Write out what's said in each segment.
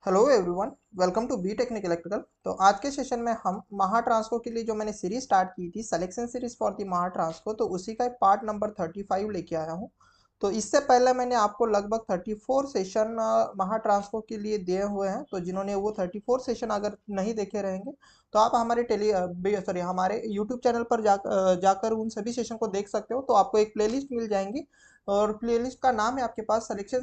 Hello everyone, welcome to B technique electrical. तो आज के सेशन में हम महा ट्रांसको के लिए जो मैंने सीरीज स्टार्ट की थी, सिलेक्शन सीरीज फॉर दी महा ट्रांसको, तो उसी का एक पार्ट नंबर 35 लेके आया हूँ। तो इससे पहले मैंने आपको लगभग 34 सेशन महा ट्रांसको के लिए दिए हुए हैं। तो जिन्होंने वो 34 सेशन अगर नहीं देखे रहेंगे तो आप हमारे हमारे यूट्यूब चैनल पर जाकर उन सभी सेशन को देख सकते हो। तो आपको एक प्लेलिस्ट मिल जाएंगी और प्लेलिस्ट का नाम है आपके पास सिलेक्शन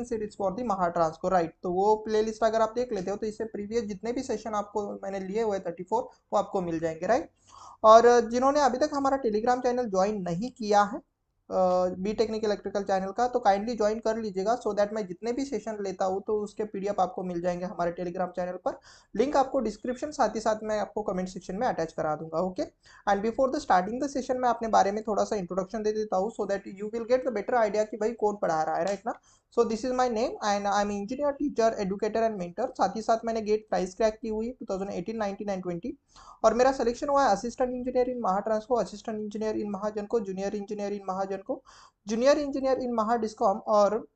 सीरीज फॉर दी महा ट्रांसको, राइट। तो वो प्लेलिस्ट अगर आप देख लेते हो तो इससे प्रीवियस जितने भी सेशन आपको मैंने लिए हुए 34 वो आपको मिल जाएंगे, राइट। और जिन्होंने अभी तक हमारा टेलीग्राम चैनल ज्वाइन नहीं किया है बी टेक्निक इलेक्ट्रिकल चैनल का, तो काइंडली ज्वाइन कर लीजिएगा सो दैट मैं जितने भी सेशन लेता हूँ तो उसके पीडीएफ आपको मिल जाएंगे हमारे टेलीग्राम चैनल पर। लिंक आपको डिस्क्रिप्शन साथ ही साथ मैं आपको कमेंट सेक्शन में अटैच करा दूंगा, okay. And before the starting the session मैं अपने बारे में थोड़ा सा इंट्रोडक्शन दे देता हूँ so that you will get the better idea कि भाई कौन पढ़ा रहा है, राइट ना। So this is my name and I M engineer, teacher, educator and mentor. साथ ही साथ मैंने गेट प्राइस क्रैक की हुई 2018, 19 एंड 20। और मेरा सिलेक्शन हुआ है assistant engineer in Mahatransco, assistant engineer in Mahagenco, junior engineer in Mahagenco, junior engineer in Mahadiscom. और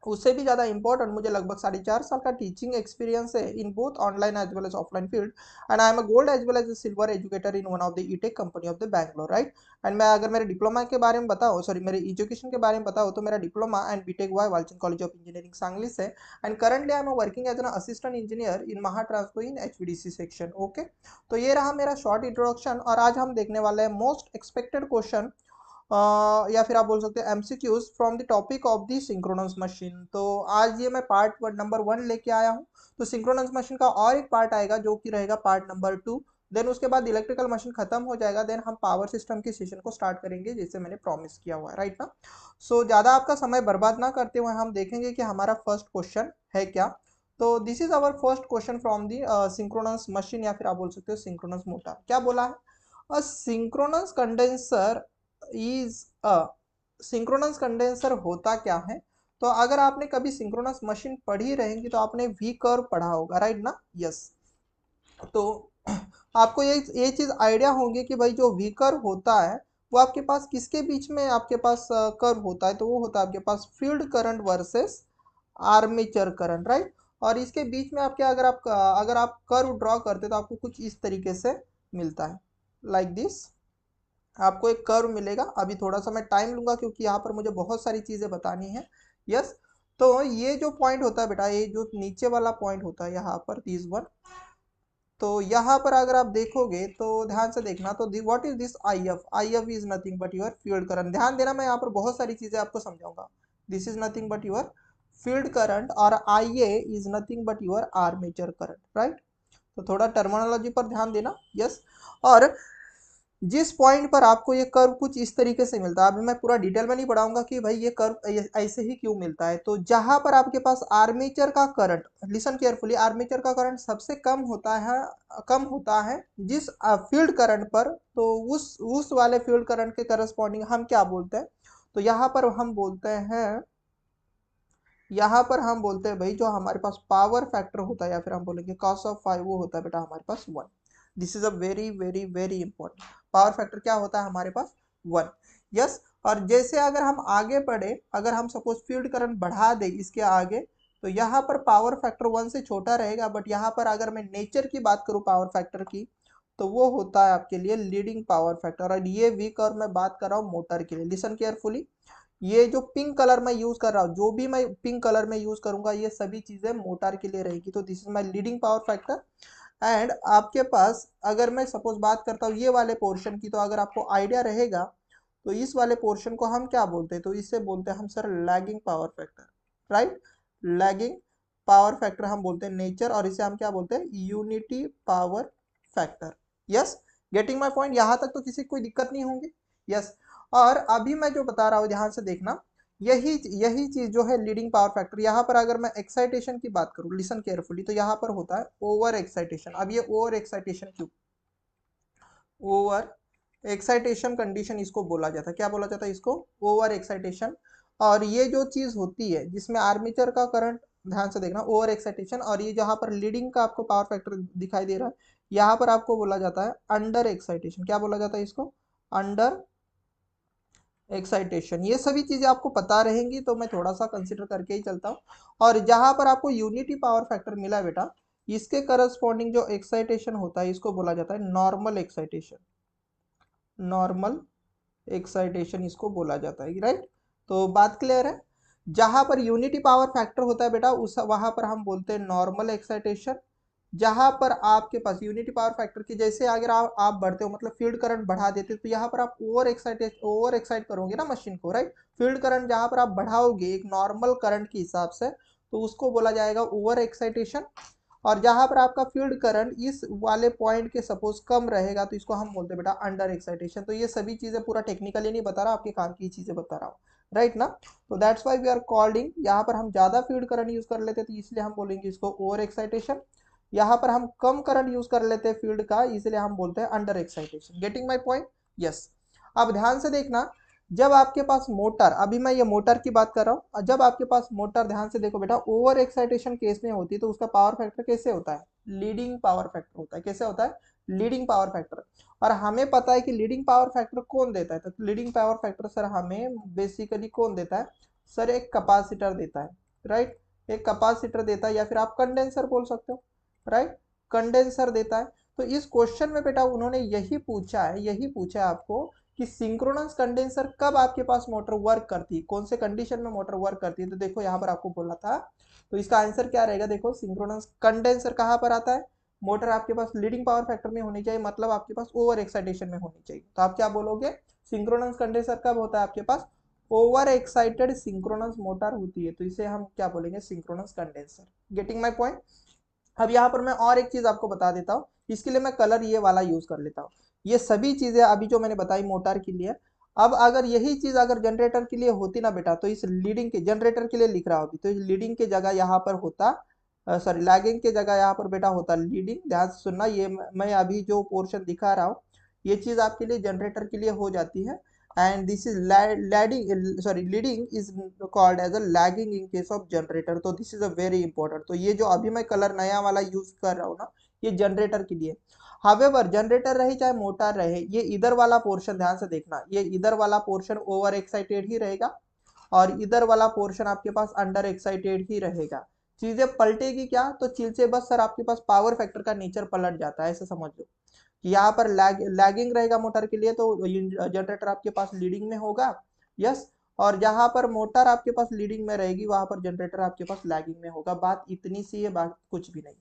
उससे भी ज़्यादा इंपॉर्टेंट मुझे लगभग 4.5 साल का टीचिंग एक्सपीरियंस है in both online as well as offline field. And I am a gold as well as a silver educator in one of the edtech company of the Bangalore, right. एंड मैं अगर मेरे diploma के बारे में बताऊँ, मेरे एजुकेशन के बारे में बताऊँ, तो मेरा डिप्लोमा एंड बीटेक हुआ है Walchand college of engineering Sangli से। And currently I am working as an assistant engineer in Mahatransco in HVDC section, okay. तो ये रहा मेरा शॉर्ट इंट्रोडक्शन और आज हम देखने वाले हैं मोस्ट एक्सपेक्टेड क्वेश्चन या फिर आप बोल सकते हैं MCQs from the topic of the synchronous machine. तो आज ये मैं पार्ट नंबर 1 लेके आया हूँ। तो सिंक्रोनस मशीन का और एक पार्ट आएगा जो कि रहेगा पार्ट नंबर 2। देन उसके बाद इलेक्ट्रिकल मशीन खत्म हो जाएगा, देन हम पावर सिस्टम के सेशन को स्टार्ट करेंगे जैसे मैंने प्रॉमिस किया हुआ है, राइट ना। सो ज़्यादा आपका समय बर्बाद ना करते हुए हम देखेंगे कि हमारा फर्स्ट क्वेश्चन है क्या। तो this is our first question from the synchronous machine या फिर आप बोल सकते हो सिंक्रोनस मोटर। क्या बोला है? A synchronous condenser is a synchronous condenser होता क्या है? तो अगर आपने कभी सिंक्रोनस मशीन पढ़ी रहेंगी तो आपने वी कर्व पढ़ा होगा, राइट ना। यस। तो आपको ये चीज आइडिया होगी कि भाई जो वी कर्व होता है वो आपके पास किसके बीच में आपके पास कर्व होता है, तो वो होता है आपके पास field current versus armature current, right. और इसके बीच में आपके अगर आप कर्व ड्रॉ करते तो आपको कुछ इस तरीके से मिलता है, लाइक दिस। आपको एक कर्व मिलेगा। अभी थोड़ा सा मैं टाइम लूंगा क्योंकि यहाँ पर मुझे बहुत सारी चीजें बतानी है। यस। तो ये जो पॉइंट होता है बेटा, ये जो नीचे वाला पॉइंट होता है यहाँ पर दिस वन, तो यहाँ पर अगर आप देखोगे तो ध्यान से देखना, तो what is this I F? I F is nothing but your field current. ध्यान देना, मैं यहाँ पर बहुत सारी चीजें आपको समझाऊंगा। This is nothing but your field current और I A is nothing but your armature current, right. तो थोड़ा टर्मिनोलॉजी पर ध्यान देना। यस। और जिस पॉइंट पर आपको ये कर्व कुछ इस तरीके से मिलता है, अभी मैं पूरा डिटेल में नहीं पढ़ाऊंगा कि भाई ये कर्व ऐसे ही क्यों मिलता है। तो जहां पर आपके पास आर्मेचर का करंट, लिसन केयरफुली, आर्मेचर का करंट सबसे कम होता है जिस फील्ड करंट पर, तो उस वाले फील्ड करंट के करस्पॉन्डिंग हम क्या बोलते हैं? तो यहाँ पर हम बोलते हैं भाई जो हमारे पास पावर फैक्टर होता है या फिर हम बोलेंगे cos ऑफ फाइव, वो होता है बेटा हमारे पास 1। This is a very very very important. Power factor क्या होता है हमारे पास? 1। यस। और जैसे अगर हम आगे बढ़े, अगर हम सपोज फील्ड करंट बढ़ा दे इसके आगे, तो यहाँ पर पावर फैक्टर 1 से छोटा रहेगा। बट यहाँ पर अगर मैं नेचर की बात करूँ पावर फैक्टर की, तो वो होता है आपके लिए लीडिंग पावर फैक्टर। और ये वीक और मैं बात कर रहा हूँ मोटर के लिए, लिसन केयरफुली। ये जो पिंक कलर मैं यूज कर रहा हूँ, जो भी मैं पिंक कलर में यूज करूंगा, ये सभी चीजें मोटर के लिए रहेगी। तो this is my leading power factor. And आपके पास अगर मैं सपोज बात करता हूँ ये वाले पोर्शन की, तो अगर आपको आइडिया रहेगा तो इस वाले पोर्शन को हम क्या बोलते हैं? तो इससे बोलते हैं हम sir lagging power factor, right. Lagging power factor हम बोलते हैं नेचर, और इसे हम क्या बोलते हैं? Unity power factor. Yes. Getting my point? यहां तक तो किसी को कोई दिक्कत नहीं होगी। यस। और अभी मैं जो बता रहा हूँ ध्यान से देखना, यही यही चीज जो है लीडिंग पावर फैक्टर। यहाँ पर अगर मैं एक्साइटेशन की बात करूँ, लिसन केयरफुली, तो यहाँ पर होता है ओवर एक्साइटेशन। अब ये ओवर एक्साइटेशन क्यों? ओवर एक्साइटेशन कंडीशन इसको बोला जाता है। क्या बोला जाता है इसको? Over excitation. और ये जो चीज होती है जिसमें आर्मेचर का करंट, ध्यान से देखना, ओवर एक्साइटेशन। और ये जहां पर लीडिंग का आपको पावर फैक्टर दिखाई दे रहा है, यहाँ पर आपको बोला जाता है अंडर एक्साइटेशन। क्या बोला जाता है इसको? अंडर एक्साइटेशन, ये सभी चीजें आपको पता रहेंगी तो मैं थोड़ा सा कंसिडर करके ही चलता हूँ। और जहां पर आपको यूनिटी पावर फैक्टर मिला है बेटा, इसके करस्पॉन्डिंग जो एक्साइटेशन होता है इसको बोला जाता है नॉर्मल एक्साइटेशन। नॉर्मल एक्साइटेशन इसको बोला जाता है, राइट। तो बात क्लियर है। जहां पर यूनिटी पावर फैक्टर होता है बेटा उस वहां पर हम बोलते हैं नॉर्मल एक्साइटेशन। जहां पर आपके पास यूनिटी पावर फैक्टर की जैसे अगर आप बढ़ते हो मतलब फील्ड करंट बढ़ा देते हो तो यहाँ पर आप ओवर एक्साइट करोगे ना मशीन को, राइट। फील्ड करंट जहां पर आप बढ़ाओगे एक नॉर्मल करंट के हिसाब से तो उसको बोला जाएगा ओवर एक्साइटेशन। और जहां पर आपका फील्ड करंट इस वाले पॉइंट के सपोज कम रहेगा तो इसको हम बोलते हैं बेटा अंडर एक्साइटेशन। तो ये सभी चीजें पूरा टेक्निकली नहीं बता रहा, आपके काम की चीजें बता रहा हूँ, राइट ना। तो दैट्स वाई वी आर कॉल्डिंग, यहाँ पर हम ज्यादा फील्ड करंट यूज कर लेते तो इसलिए हम बोलेंगे इसको ओवर एक्साइटेशन। यहाँ पर हम कम करंट यूज कर लेते हैं फील्ड का, इसलिए हम बोलते हैं under excitation. Getting my point? Yes. अब ध्यान से देखना, जब आपके पास मोटर, अभी मैं ये मोटर की बात कर रहा हूँ, जब आपके पास मोटर, ध्यान से देखो बेटा, ओवर एक्साइटेशन केस में होती है तो उसका पावर फैक्टर कैसे होता है? लीडिंग पावर फैक्टर होता है। कैसे होता है? Leading power factor. और हमें पता है कि लीडिंग पावर फैक्टर कौन देता है, तो लीडिंग पावर फैक्टर सर हमें बेसिकली कौन देता है? सर एक कैपेसिटर देता है, राइट। एक कैपेसिटर देता है या फिर आप कंडेंसर बोल सकते हो, राइट। कंडेंसर देता है। तो इस क्वेश्चन में बेटा उन्होंने यही पूछा है आपको कि सिंक्रोनस कंडेंसर कब आपके पास मोटर वर्क करती है, कौन से कंडीशन में मोटर वर्क करती है। तो देखो यहाँ पर आपको बोला था, तो इसका आंसर क्या रहेगा? देखो सिंक्रोनस कंडेंसर कहाँ पर आता है? मोटर आपके पास लीडिंग पावर फैक्टर में होनी चाहिए, मतलब आपके पास ओवर एक्साइटेशन में होनी चाहिए। तो आप क्या बोलोगे? सिंक्रोनस कंडेंसर कब होता है आपके पास? ओवर एक्साइटेड सिंक्रोनस मोटर होती है, तो इसे हम क्या बोलेंगे? Synchronous condenser. Getting my point? अब यहाँ पर मैं और एक चीज आपको बता देता हूँ, इसके लिए मैं कलर ये वाला यूज कर लेता हूँ। ये सभी चीजें अभी जो मैंने बताई मोटर के लिए, अब अगर यही चीज अगर जनरेटर के लिए होती ना बेटा, तो इस लीडिंग के जनरेटर के लिए लिख रहा हूँ अभी, तो इस लीडिंग के जगह यहाँ पर होता, सॉरी लैगिंग के जगह यहाँ पर बेटा होता लीडिंग। ध्यान से सुनना, ये मैं अभी जो पोर्शन दिखा रहा हूँ ये चीज आपके लिए जनरेटर के लिए हो जाती है। And this is lading, sorry leading is called as a lagging in case of generator. तो this is a very important. तो ये जो अभी मैं कलर नया वाला यूज कर रहा हूँ ना, ये जनरेटर के लिए। हावेवर जनरेटर रहे चाहे मोटर रहे, ये इधर वाला पोर्शन ध्यान से देखना, ये इधर वाला पोर्शन ओवर एक्साइटेड ही रहेगा और इधर वाला पोर्शन आपके पास अंडर एक्साइटेड ही रहेगा। चीजें पलटेगी क्या? तो चीजें बस सर आपके पास पावर फैक्टर का नेचर पलट जाता है, ऐसे समझ लो। यहाँ पर लैगिंग रहेगा मोटर के लिए तो जनरेटर आपके पास लीडिंग में होगा, यस। और जहां पर मोटर आपके पास लीडिंग में रहेगी वहां पर जनरेटर आपके पास लैगिंग में होगा। बात इतनी सी है, बात कुछ भी नहीं।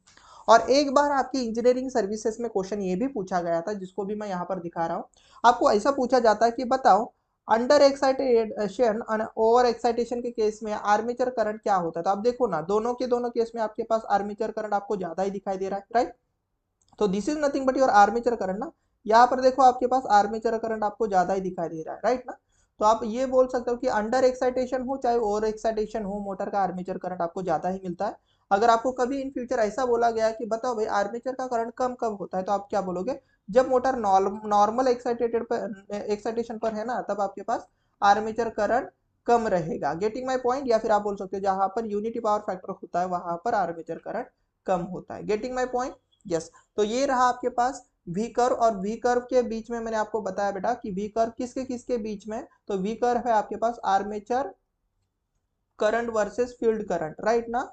और एक बार आपकी इंजीनियरिंग सर्विसेज में क्वेश्चन ये भी पूछा गया था, जिसको भी मैं यहाँ पर दिखा रहा हूँ। आपको ऐसा पूछा जाता है कि बताओ अंडर एक्साइटेशन और ओवर एक्साइटेशन के केस में आर्मेचर करंट क्या होता है। तो आप देखो ना, दोनों के दोनों केस में आपके पास आर्मेचर करंट आपको ज्यादा ही दिखाई दे रहा है, राइट। तो this is nothing but your armature current ना। यहाँ पर देखो आपके पास आर्मेचर करंट आपको ज्यादा ही दिखाई दे रहा है, राइट ना। तो आप ये बोल सकते हो कि अंडर एक्साइटेशन हो चाहे ओवर एक्साइटेशन हो, मोटर का आर्मेचर करंट आपको ज्यादा ही मिलता है। अगर आपको कभी इन फ्यूचर ऐसा बोला गया कि बताओ भाई आर्मेचर का करंट कम कब होता है, तो आप क्या बोलोगे? जब मोटर नॉर्मल एक्साइटेशन पर है ना, तब आपके पास आर्मेचर करंट कम रहेगा। Getting my point? या फिर आप बोल सकते हो जहां पर यूनिटी पावर फैक्टर होता है वहां पर आर्मेचर करंट कम होता है। Getting my point? यस। तो ये रहा आपके पास वी कर्व, और वी कर्व के बीच में मैंने आपको बताया बेटा कि वी कर्व किसके किसके बीच में, तो वी कर्व है आपके पास armature current versus field current, right ना।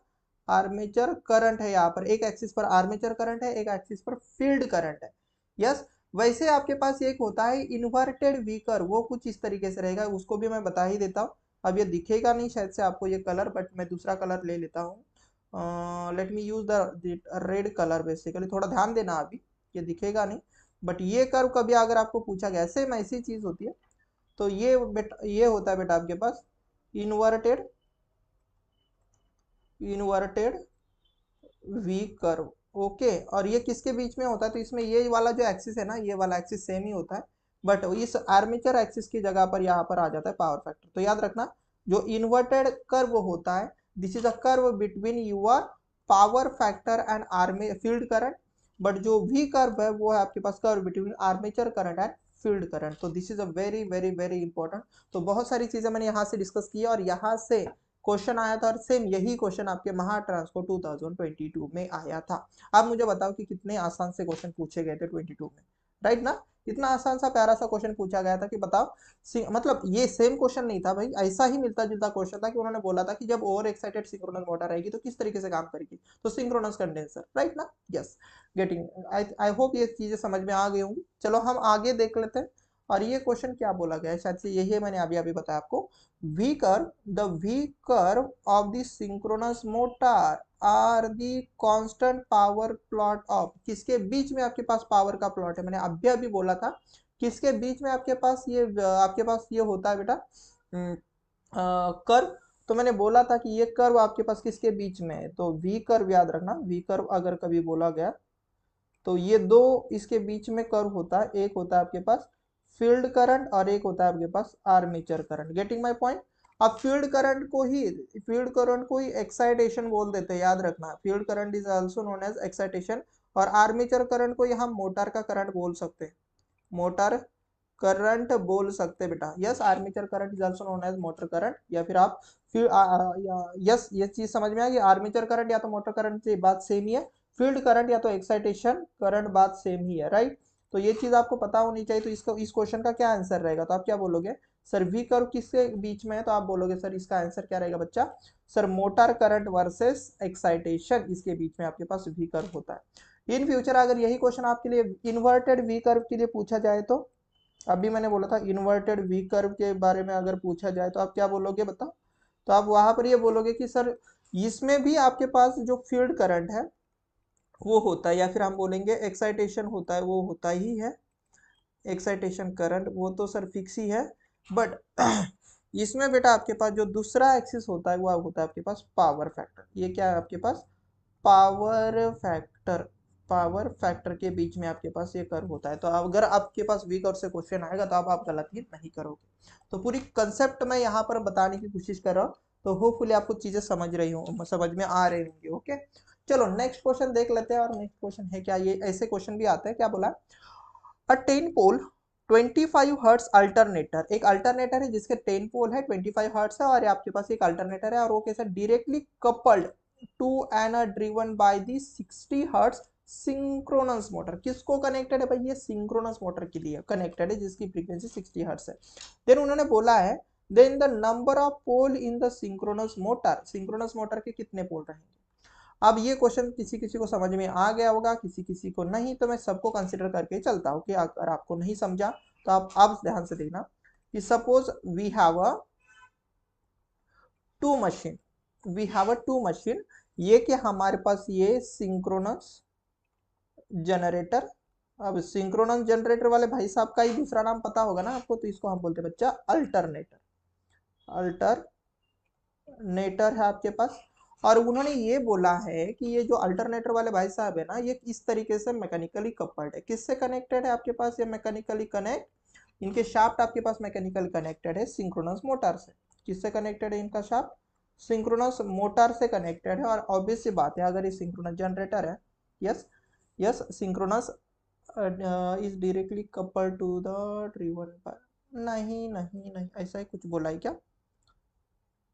आर्मेचर करंट है यहाँ पर, एक एक्सिस पर आर्मेचर करंट है, एक एक्सिस पर फील्ड करंट है, यस। वैसे आपके पास एक होता है इन्वर्टेड वी कर्व, वो कुछ इस तरीके से रहेगा, उसको भी मैं बता ही देता हूँ। अब ये दिखेगा नहीं शायद से आपको ये कलर, बट मैं दूसरा कलर ले लेता हूँ। Let me use the red colour. Basically थोड़ा ध्यान देना, अभी ये दिखेगा नहीं, बट ये कर्व कभी अगर आपको पूछा गया, सेम ऐसी चीज होती है। तो ये बेटा, ये होता है बेटा आपके पास inverted inverted V curve, okay. और ये किसके बीच में होता है? तो इसमें ये वाला जो एक्सिस है ना, ये वाला एक्सिस सेम ही होता है, बट इस आर्मेचर एक्सिस की जगह पर यहाँ पर आ जाता है पावर फैक्टर। तो याद रखना, जो इन्वर्टेड कर्व होता है, this is a curve between your power factor and arma field current. But जो वी कर्व है वो है आपके पास curve between armature current and field current. तो this is a very very very important. तो बहुत सारी चीजें मैंने यहाँ से डिस्कस की और यहाँ से क्वेश्चन आया था, और सेम यही क्वेश्चन आपके महा ट्रांसको 2022 में आया था। अब मुझे बताओ कि कितने आसान से क्वेश्चन पूछे गए थे 22 में, राइट ना। कितना आसान सा प्यारा सा क्वेश्चन पूछा गया था कि बताओ मतलब ये सेम क्वेश्चन नहीं था भाई, ऐसा ही मिलता जुलता क्वेश्चन था कि उन्होंने बोला था कि जब ओवर एक्साइटेड सिंक्रोनस मोटर रहेगी तो किस तरीके से काम करेगी, तो सिंक्रोनस कंडेंसर, राइट ना। यस, गेटिंग, आई होप ये चीजें समझ में आ गई होंगी। चलो हम आगे देख लेते हैं। और ये क्वेश्चन क्या बोला गया है, शायद से यही है, मैंने अभी अभी बताया आपको। V curve, the V curve of the synchronous motor are the constant power plot of, किसके बीच में आपके पास पावर का प्लॉट है, मैंने अभी अभी बोला था किसके बीच में आपके पास ये होता है बेटा कर्व। तो मैंने बोला था कि ये कर्व आपके पास किसके बीच में है, तो V कर्व याद रखना। V कर्व अगर कभी बोला गया तो ये दो इसके बीच में कर्व होता है, एक होता है आपके पास फील्ड करंट और एक होता है आपके पास armature current. Getting my point. अब फील्ड करंट को ही एक्साइटेशन बोल देते हैं, याद रखना। Field current is also known as excitation. और आर्मेचर करंट को हम मोटर का करंट बोल सकते हैं, मोटर करंट बोल सकते हैं बेटा। Yes, armature current is also known as motor current. या फिर आप यस, ये चीज समझ में आ गई। आर्मेचर करंट या तो मोटर करंट से बात सेम ही है, फील्ड करंट या तो एक्साइटेशन करंट बात सेम ही है, राइट। तो ये चीज आपको पता होनी चाहिए। तो इसको इस क्वेश्चन का क्या आंसर रहेगा, तो आप क्या बोलोगे सर, वी कर्व किसके बीच में है, तो आप बोलोगे सर इसका आंसर क्या रहेगा बच्चा, sir motor current versus excitation, इसके बीच में आपके पास वी कर्व होता है। इन फ्यूचर अगर यही क्वेश्चन आपके लिए इन्वर्टेड वी कर्व के लिए पूछा जाए, तो अभी मैंने बोला था इन्वर्टेड वी कर्व के बारे में अगर पूछा जाए तो आप क्या बोलोगे बताओ। तो आप वहां पर ये बोलोगे कि सर इसमें भी आपके पास जो फील्ड करंट है वो होता है, या फिर हम बोलेंगे एक्साइटेशन होता है, वो होता ही है एक्साइटेशन करंट, वो तो सर फिक्स ही है। बट इसमें बेटा आपके पास जो दूसरा एक्सिस होता है वो होता है आपके पास पावर फैक्टर। ये क्या है आपके पास, पावर फैक्टर। पावर फैक्टर के बीच में आपके पास ये कर्व होता है। तो अगर आपके पास वी कर्व से क्वेश्चन आएगा तो आप गलती नहीं करोगे। तो पूरी कंसेप्ट मैं यहाँ पर बताने की कोशिश कर रहा हूँ, तो होपफुली आपको चीजें समझ में आ रही होंगी। ओके, चलो नेक्स्ट क्वेश्चन देख लेते हैं। और नेक्स्ट क्वेश्चन है क्या, ये ऐसे क्वेश्चन भी आते हैं, क्या बोला, अ 10 पोल 25 हर्ट्ज अल्टरनेटर, एक अल्टरनेटर है जिसके 10 पोल है, 25 हर्ट्ज है, और आपके पास एक अल्टरनेटर है और वो कैसा directly coupled to and driven by the 60 hertz synchronous motor. किसको कनेक्टेड है भाई, ये सिंक्रोनस मोटर के लिए कनेक्टेड है जिसकी फ्रीक्वेंसी 60 हर्ट्ज है। देन उन्होंने बोला है then the number of pole in the synchronous motor के कितने पोल रहेंगे। अब ये क्वेश्चन किसी किसी को समझ में आ गया होगा, किसी किसी को नहीं, तो मैं सबको कंसिडर करके चलता हूँ कि अगर आपको नहीं समझा तो आप अब ध्यान से देखना कि suppose we have a two machine, ये कि हमारे पास ये सिंक्रोनस जनरेटर। अब सिंक्रोनस जनरेटर वाले भाई साहब का ही दूसरा नाम पता होगा ना आपको, तो इसको हम बोलते हैं बच्चा अल्टरनेटर। अल्टरनेटर है आपके पास। और उन्होंने ये बोला है कि ये जो अल्टरनेटर वाले भाई साहब है ना, ये इस तरीके से मैकेनिकली कपल्ड है। किससे कनेक्टेड है आपके पास, ये मैकेनिकली कनेक्ट, इनके शाफ्ट आपके पास मैकेनिकली कनेक्टेड है सिंक्रोनस मोटर से। किससे कनेक्टेड है इनका शाफ्ट, सिंक्रोनस मोटर से कनेक्टेड है। और ऑब्वियस सी बात है अगर ये सिंक्रोनस जनरेटर है, yes yes, synchronous is directly coupled to the driven by, नहीं नहीं नहीं, ऐसा ही कुछ बोला है क्या,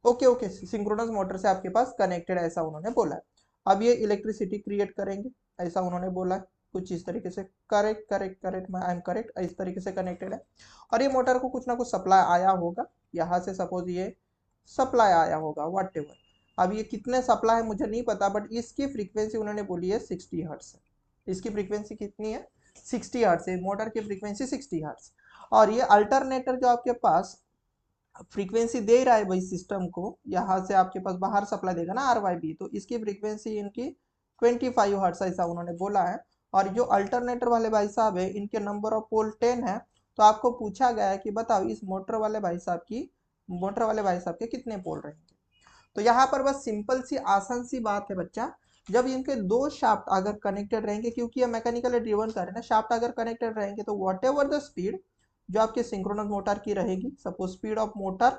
ओके ओके, सिंक्रोनस मोटर से आपके पास कनेक्टेड ऐसा उन्होंने बोला है। अब ये इलेक्ट्रिसिटी क्रिएट करेंगे ऐसा उन्होंने बोला है, कुछ इस तरीके से, correct correct correct, I am correct, इस तरीके से कनेक्टेड है। और ये मोटर को कुछ ना कुछ सप्लाई आया होगा, यहाँ से सपोज ये सप्लाई आया होगा वट एवर। अब ये कितने सप्लाई है मुझे नहीं पता, बट इसकी फ्रीक्वेंसी उन्होंने बोली है 60 हर्ट्ज है। इसकी फ्रीक्वेंसी कितनी है, 60 हर्ट्ज है, मोटर की फ्रीक्वेंसी 60 हर्ट्ज। और ये अल्टरनेटर जो आपके पास फ्रीक्वेंसी दे रहा है भाई सिस्टम को, यहाँ से आपके पास बाहर सप्लाई देगा ना RYB, तो इसकी फ्रीक्वेंसी इनकी 25 हर्ट्ज ऐसा उन्होंने बोला है। और जो अल्टरनेटर वाले भाई साहब है इनके नंबर ऑफ पोल 10 है। तो आपको पूछा गया है कि बताओ इस मोटर वाले भाई साहब के कितने पोल रहेंगे। तो यहाँ पर बस सिंपल सी आसान सी बात है बच्चा, जब इनके दो शाफ्ट अगर कनेक्टेड रहेंगे, क्योंकि ये मैकेनिकली ड्रिवन कर रहे हैं ना, शाफ्ट अगर कनेक्टेड रहेंगे तो वॉट एवर द स्पीड जो आपके सिंक्रोनस मोटर की रहेगी, suppose speed of motor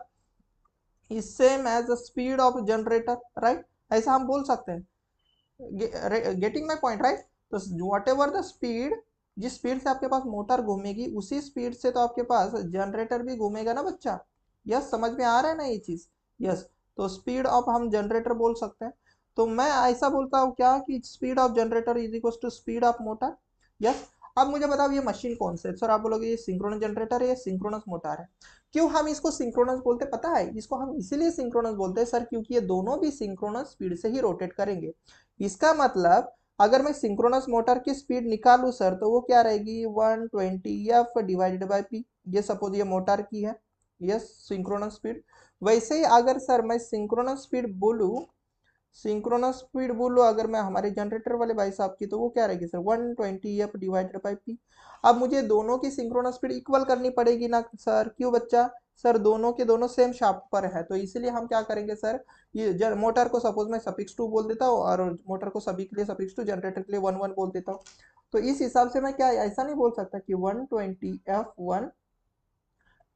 is same as the speed of generator, right, ऐसा हम बोल सकते हैं। Getting my point, right. तो वॉट एवर द स्पीड, जिस स्पीड से आपके पास मोटर घूमेगी उसी स्पीड से तो आपके पास जनरेटर भी घूमेगा ना बच्चा। यस, समझ में आ रहा है ना ये चीज, यस। तो स्पीड ऑफ हम जनरेटर बोल सकते हैं। तो मैं ऐसा बोलता हूँ क्या कि speed of generator is equal to speed of motor, yes. अब मुझे बताओ ये मशीन कौन सा है सर, आप बोलोगे ये सिंक्रोनस जनरेटर है, ये सिंक्रोनस मोटर है। क्यों हम इसको सिंक्रोनस बोलते हैं पता है, इसको हम इसीलिए सिंक्रोनस बोलते हैं सर क्योंकि ये दोनों भी सिंक्रोनस स्पीड से ही रोटेट करेंगे। इसका मतलब अगर मैं सिंक्रोनस मोटर की स्पीड निकालू सर तो वो क्या रहेगी 120 F डिवाइडेड बाई पी। ये सपोज ये मोटर की है, यस सिंक्रोनस स्पीड। वैसे ही अगर सर मैं सिंक्रोनस स्पीड बोलूँ, सिंक्रोनस स्पीड बोलो अगर मैं हमारे जनरेटर वाले भाई साहब की, तो वो क्या रहेगी sir 120F divided by P. अब मुझे दोनों की सिंक्रोनस स्पीड इक्वल करनी पड़ेगी ना सर, क्यों बच्चा, सर दोनों के दोनों सेम शाफ्ट पर है, तो इसीलिए हम क्या करेंगे सर, ये मोटर को सपोज मैं सफिक्स 2 बोल देता हूँ और मोटर को सभी के लिए सफिक्स 2, जनरेटर के लिए 1 1 बोल देता हूँ। तो इस हिसाब से मैं क्या ऐसा नहीं बोल सकता कि 120F1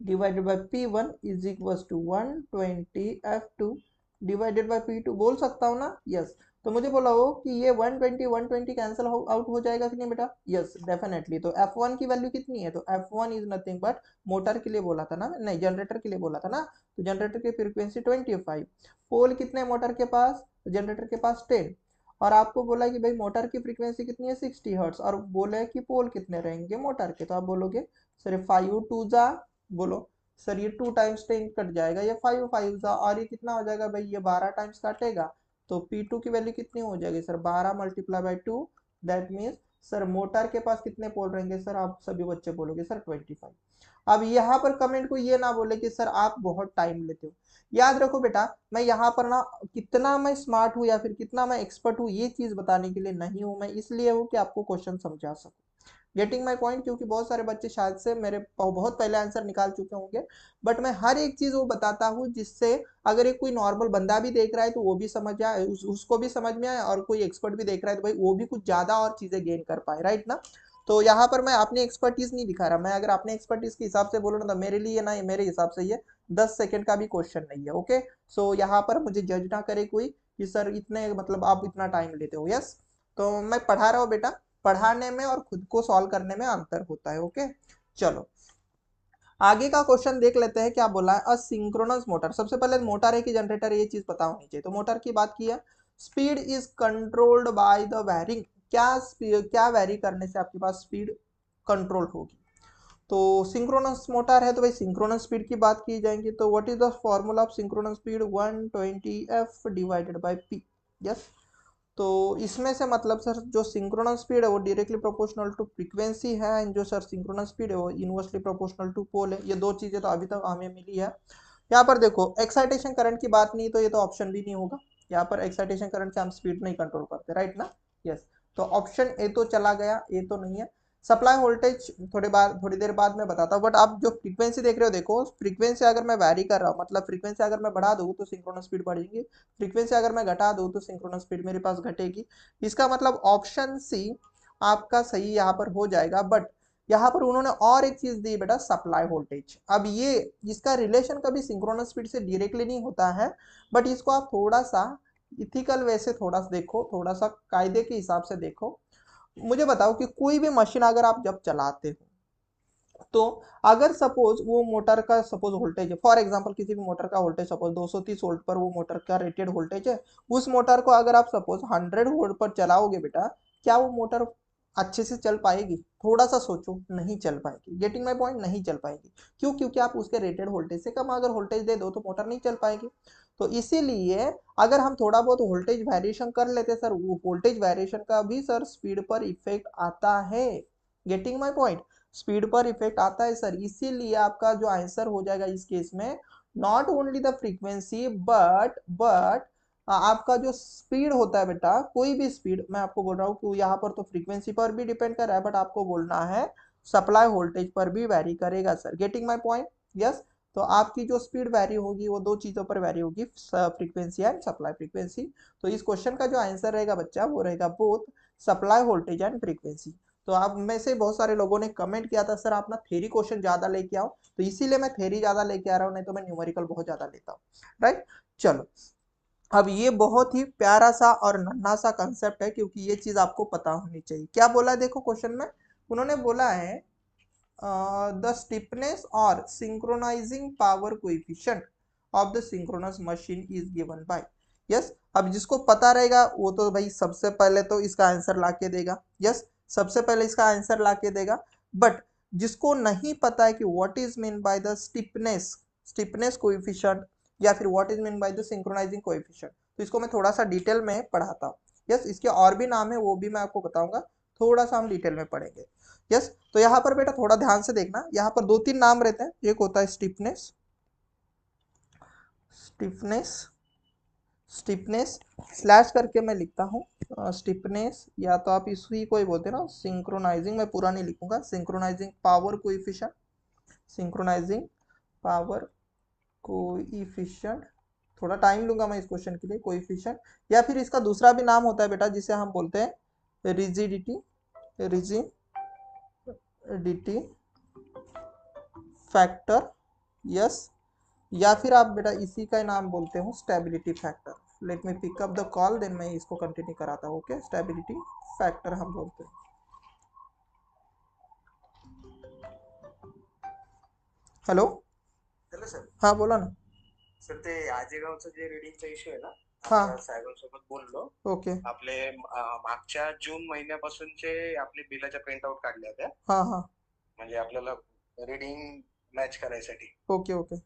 divided by P1 is equal to 120F2 divided by P2 बोल सकता हूँ ना, यस। तो मुझे बोला हो कि ये 120 कैंसिल आउट हो जाएगा कि नहीं बेटा, यस डेफिनेटली। तो F1 की वैल्यू कितनी है, तो F1 is nothing but, motor के लिए बोला था ना, नहीं जनरेटर के लिए बोला था ना, तो जनरेटर की फ्रीक्वेंसी 25। पोल कितने मोटर के पास, जनरेटर के पास 10। और आपको बोला कि भाई मोटर की फ्रीक्वेंसी कितनी है 60 हर्ट्ज, और बोले कि पोल कितने रहेंगे मोटर के, तो आप बोलोगे सर 5 2 जा, बोलो सर ये 2 टाइम्स 10 कट जाएगा, ये 5 5 जा, और ये कितना हो जाएगा भाई, ये 12 टाइम्स काटेगा। तो P2 की वैल्यू कितनी हो जाएगी sir 12 multiply by 2, that means sir motor के पास कितने पोल रहेंगे सर, आप सभी बच्चे बोलोगे सर 25। अब यहाँ पर कमेंट को ये ना बोले कि सर आप बहुत टाइम लेते हो। याद रखो बेटा, मैं यहाँ पर ना कितना मैं स्मार्ट हूँ या फिर कितना मैं एक्सपर्ट हूँ ये चीज बताने के लिए नहीं हूँ, मैं इसलिए हूँ कि आपको क्वेश्चन समझा सकूँ। गेटिंग माई पॉइंट, क्योंकि बहुत सारे बच्चे शायद से मेरे बहुत पहले आंसर निकाल चुके होंगे, बट मैं हर एक चीज वो बताता हूँ जिससे अगर एक कोई नॉर्मल बंदा भी देख रहा है तो वो भी समझ आए, उसको भी समझ में आए, और कोई एक्सपर्ट भी देख रहा है तो भाई वो भी कुछ ज्यादा और चीजें गेन कर पाए, राइट ना। तो यहाँ पर मैं अपनी एक्सपर्टीज नहीं दिखा रहा, मैं अगर अपने एक्सपर्टीज के हिसाब से बोलूँ ना तो मेरे लिए ना, मेरे हिसाब से ये 10 सेकंड का भी क्वेश्चन नहीं है, ओके। सो यहाँ पर मुझे जज ना करे कोई कि सर इतने मतलब आप इतना टाइम लेते हो, यस। तो मैं पढ़ा रहा हूँ बेटा, पढ़ाने में और खुद को सॉल्व करने में अंतर होता है, ओके। चलो आगे का क्वेश्चन देख लेते हैं क्या बोला है। असिंक्रोनस मोटर, सबसे पहले मोटर है कि जनरेटर है ये चीज पता होनी चाहिए, तो मोटर की बात की है। Speed is controlled by the varying, क्या क्या वैरी करने से आपके पास स्पीड कंट्रोल होगी। तो सिंक्रोनस मोटर है तो भाई सिंक्रोनस स्पीड की बात की जाएंगी, तो what is the formula of synchronous speed 120F divided by P, yes. तो इसमें से मतलब सर जो सिंक्रोनस स्पीड है वो डायरेक्टली प्रोपोर्शनल टू फ्रीक्वेंसी है, एंड जो सर सिंक्रोनस स्पीड है वो इनवर्सली प्रोपोर्शनल टू पोल है। ये दो चीजें तो अभी तक हमें मिली है। यहाँ पर देखो एक्साइटेशन करंट की बात नहीं, तो ये तो ऑप्शन भी नहीं होगा। यहाँ पर एक्साइटेशन करंट से हम स्पीड नहीं कंट्रोल करते, राइट ना, यस। तो ऑप्शन ए तो चला गया, ए तो नहीं है। सप्लाई वोल्टेज थोड़ी देर बाद में बताता हूँ, बट आप जो फ्रीक्वेंसी देख रहे हो, देखो फ्रीक्वेंसी अगर मैं वैरी कर रहा हूँ, मतलब फ्रीक्वेंसी अगर मैं बढ़ा दूँ तो सिंक्रोनस स्पीड बढ़ेगी, फ्रीक्वेंसी अगर मैं घटा दूँ तो सिंक्रोनस स्पीड मेरे पास घटेगी। इसका मतलब ऑप्शन सी आपका सही यहाँ पर हो जाएगा। बट यहाँ पर उन्होंने और एक चीज दी बेटा, सप्लाई वोल्टेज। अब ये इसका रिलेशन कभी सिंक्रोनस स्पीड से डायरेक्टली नहीं होता है, बट इसको आप थोड़ा सा इथिकल वे से थोड़ा सा देखो, थोड़ा सा कायदे के हिसाब से देखो। मुझे बताओ कि कोई भी मशीन अगर आप जब चलाते हो, तो अगर सपोज वो मोटर का सपोज वोल्टेज है, फॉर एग्जांपल किसी भी मोटर का वोल्टेज सपोज 230 वोल्ट पर वो मोटर का रेटेड वोल्टेज है, उस मोटर को अगर आप सपोज 100 वोल्ट पर चलाओगे बेटा, क्या वो मोटर अच्छे से चल पाएगी, थोड़ा सा सोचो, नहीं चल पाएगी। गेटिंग माय पॉइंट, नहीं चल पाएगी। क्यों, क्योंकि आप उसके रेटेड वोल्टेज से कम अगर वोल्टेज दे दो तो मोटर नहीं चल पाएगी। तो इसीलिए अगर हम थोड़ा बहुत वोल्टेज वेरिएशन कर लेते सर, वो वोल्टेज वेरिएशन का भी सर स्पीड पर इफेक्ट आता है। गेटिंग माय पॉइंट, स्पीड पर इफेक्ट आता है सर, इसीलिए आपका जो आंसर हो जाएगा इस केस में not only the frequency but आपका जो स्पीड होता है बेटा, कोई भी स्पीड, मैं आपको बोल रहा हूँ कि यहाँ पर तो फ्रीक्वेंसी पर भी डिपेंड कर रहा है, बट आपको बोलना है सप्लाई वोल्टेज पर भी वैरी करेगा sir. Getting my point, yes. तो आपकी जो स्पीड वैरी होगी वो दो चीजों पर वैरी होगी, फ्रीक्वेंसी एंड सप्लाई फ्रीक्वेंसी। तो इस क्वेश्चन का जो आंसर रहेगा बच्चा वो रहेगा both supply voltage and frequency. तो आप में से बहुत सारे लोगों ने कमेंट किया था सर आप ना थ्योरी क्वेश्चन ज्यादा लेके आओ, तो इसीलिए मैं थ्योरी ज्यादा लेके आ रहा हूँ, नहीं तो मैं न्यूमेरिकल बहुत ज्यादा लेता हूँ, राइट। चलो अब ये बहुत ही प्यारा सा और नन्हा सा कंसेप्ट है, क्योंकि ये चीज आपको पता होनी चाहिए। क्या बोला है देखो क्वेश्चन में, उन्होंने बोला है द स्टिफनेस और synchronising power coefficient of the synchronous machine is given by, yes. अब जिसको पता रहेगा वो तो भाई सबसे पहले तो इसका आंसर ला के देगा, यस। सबसे पहले इसका आंसर ला के देगा। बट जिसको नहीं पता है कि what is mean by the stiffness coefficient या फिर what is mean by the synchronising coefficient, तो इसको मैं थोड़ा सा डिटेल में पढ़ाता हूँ। यस, इसके और भी नाम है, वो भी मैं आपको बताऊंगा, थोड़ा सा हम डिटेल में पढ़ेंगे। यस, तो यहाँ पर बेटा थोड़ा ध्यान से देखना, यहाँ पर 2-3 नाम रहते हैं। एक होता है स्टिफनेस, स्टिफनेस स्लैश करके मैं लिखता हूँ स्टिफनेस, या तो आप इसी को ही बोलते हैं ना सिंक्रोनाइजिंग, मैं पूरा नहीं लिखूंगा, synchronising power coefficient, synchronising power coefficient, थोड़ा टाइम लूंगा मैं इस क्वेश्चन के लिए, कोएफिशिएंट। या फिर इसका दूसरा भी नाम होता है बेटा जिसे हम बोलते हैं रिजिडिटी, रिजिडिटी फैक्टर। यस, या फिर आप बेटा इसी का नाम बोलते हो stability factor. Let me pick up the call, then मैं इसको कंटिन्यू कराता हूँ। ओके, स्टेबिलिटी फैक्टर हम बोलते हैं। Hello hello sir. हाँ बोला ना। सर ते आजेगावचं जे रिडिंगचा इश्यू आहे ना, हाँ आपल्या साहेबांसोबत बोललो. ओके आपले मागच्या जून महिन्यापासूनचे आपले बिलाच्या प्रिंट आउट काढल्या होत्या, हाँ हाँ म्हणजे आपल्याला रिडिंग मॅच करायसाठी. ओके ओके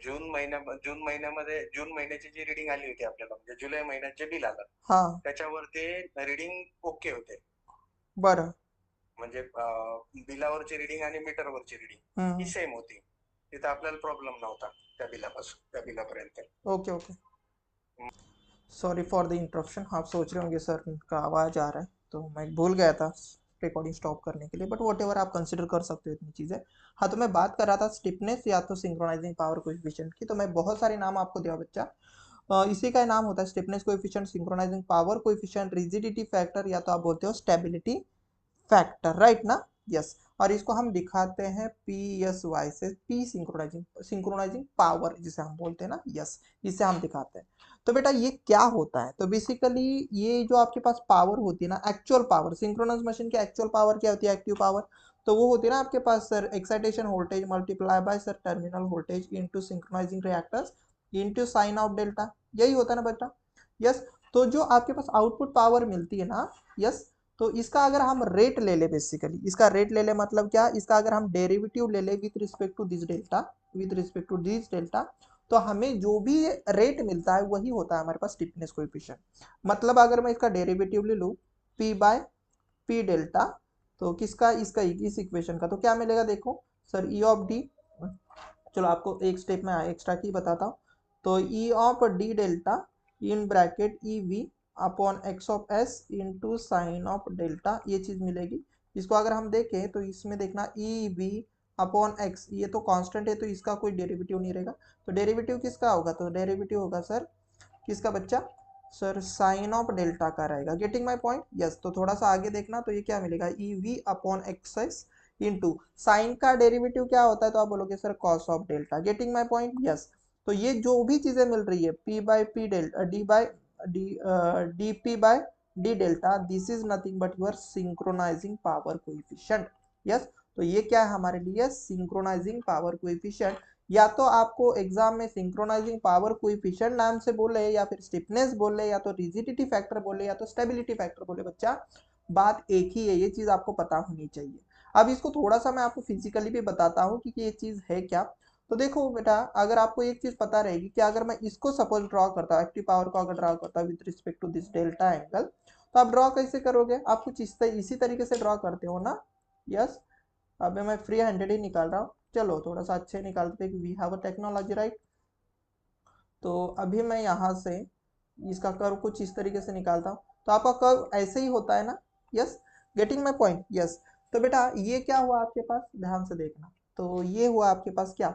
जून महिन्याची जी रिडिंग आली होती आपल्याला, म्हणजे जुलै महिन्यात जे बिल आलं हाँ त्याच्यावर ते रिडिंग ओके होते. बरं म्हणजे बिलावरची रिडिंग आणि मीटरवरची रिडिंग ही सेम होती. तिथं आपल्याला प्रॉब्लेम नव्हता त्या बिलापर्यंत. Okay okay, sorry for the interruption. आप सोच रहे होंगे सर का आवाज़ आ रहा है, तो मैं भूल गया था रिकॉर्डिंग स्टॉप करने के लिए, बट वॉट एवर आप कंसिडर कर सकते हो इतनी चीज़ें। हाँ, तो मैं बात कर रहा था स्टिफनेस या तो सिंक्रोनाइजिंग पावर कोएफिशिएंट की। तो मैं बहुत सारे नाम आपको दिया बच्चा, इसी का नाम होता है stiffness coefficient, synchronising power coefficient, rigidity factor, या तो आप बोलते हो स्टेबिलिटी फैक्टर, राइट ना। यस, और इसको हम दिखाते हैं PSY से, पी सिंक्रोनाइजिंग पावर जिसे हम बोलते हैं ना। यस, इसे हम दिखाते हैं। तो बेटा ये क्या होता है, तो बेसिकली ये जो आपके पास पावर होती है ना, एक्चुअल पावर, सिंक्रोनस मशीन की एक्चुअल पावर क्या होती है, एक्टिव पावर, तो वो होती है ना आपके पास sir excitation voltage multiply by sir terminal voltage into synchronizing reactors into sine of delta, यही होता है ना बेटा। यस, तो जो आपके पास आउटपुट पावर मिलती है ना, यस, तो इसका अगर हम रेट ले ले, बेसिकली इसका रेट ले ले मतलब क्या, इसका अगर हम डेरिवेटिव ले ले with respect to this delta, with respect to this delta, तो हमें जो भी रेट मिलता है वही होता है हमारे पास स्टिफनेस कोएफिशिएंट। मतलब अगर मैं इसका डेरिवेटिव ले लूँ P बाय P डेल्टा, तो किसका, इसका इस इक्वेशन का, तो क्या मिलेगा देखो सर, E ऑफ डी, चलो आपको एक स्टेप में एक्स्ट्रा की बताता हूँ। तो E of D delta in bracket E V upon x of S into sine of delta, ये चीज़ मिलेगी। इसको अगर हम देखें तो इसमें देखना ई वी अपॉन एक्स, ये तो कांस्टेंट है तो इसका कोई डेरिवेटिव नहीं रहेगा, तो डेरिवेटिव किसका होगा, तो डेरिवेटिव होगा सर किसका बच्चा, सर साइन ऑफ डेल्टा का रहेगा। Getting my point. यस, तो थोड़ा सा आगे देखना, तो ये क्या मिलेगा, E V upon X S into sine का डेरिवेटिव क्या होता है, तो आप बोलोगे sir cos of delta. Getting my point. Yes, तो ये जो भी चीजें मिल रही है P by P delta, D by D, D P by D delta, this is nothing but your synchronising power coefficient. Yes, तो ये क्या है हमारे लिए, सिंक्रोनाइजिंग पावर कोएफिशिएंट। या तो आपको एग्जाम में सिंक्रोनाइजिंग पावर कोएफिशिएंट नाम से बोले, या फिर स्टिफनेस बोले, या तो रिजिडिटी फैक्टर बोले, या तो स्टेबिलिटी फैक्टर बोले, बच्चा बात एक ही है, ये चीज आपको पता होनी चाहिए। अब इसको थोड़ा सा मैं आपको फिजिकली भी बताता हूँ कि ये चीज है क्या। तो देखो बेटा, अगर आपको एक चीज पता रहेगी कि अगर मैं इसको सपोज ड्रॉ करता हूँ, एक्टिव पावर को अगर ड्रॉ करता हूँ with respect to this delta angle, तो आप ड्रॉ कैसे करोगे, आप कुछ इसी तरीके से ड्रॉ करते हो ना। यस, अभी मैं फ्री हैंडेड ही निकाल रहा हूँ, चलो थोड़ा सा अच्छे निकालते हैं, we have a technology, right. तो अभी मैं यहाँ से इसका कर्व कुछ इस तरीके से निकालता हूँ, तो आपका कर्व ऐसे ही होता है ना। Yes, getting my point. Yes, तो बेटा ये क्या हुआ आपके पास, ध्यान से देखना, तो ये हुआ आपके पास क्या,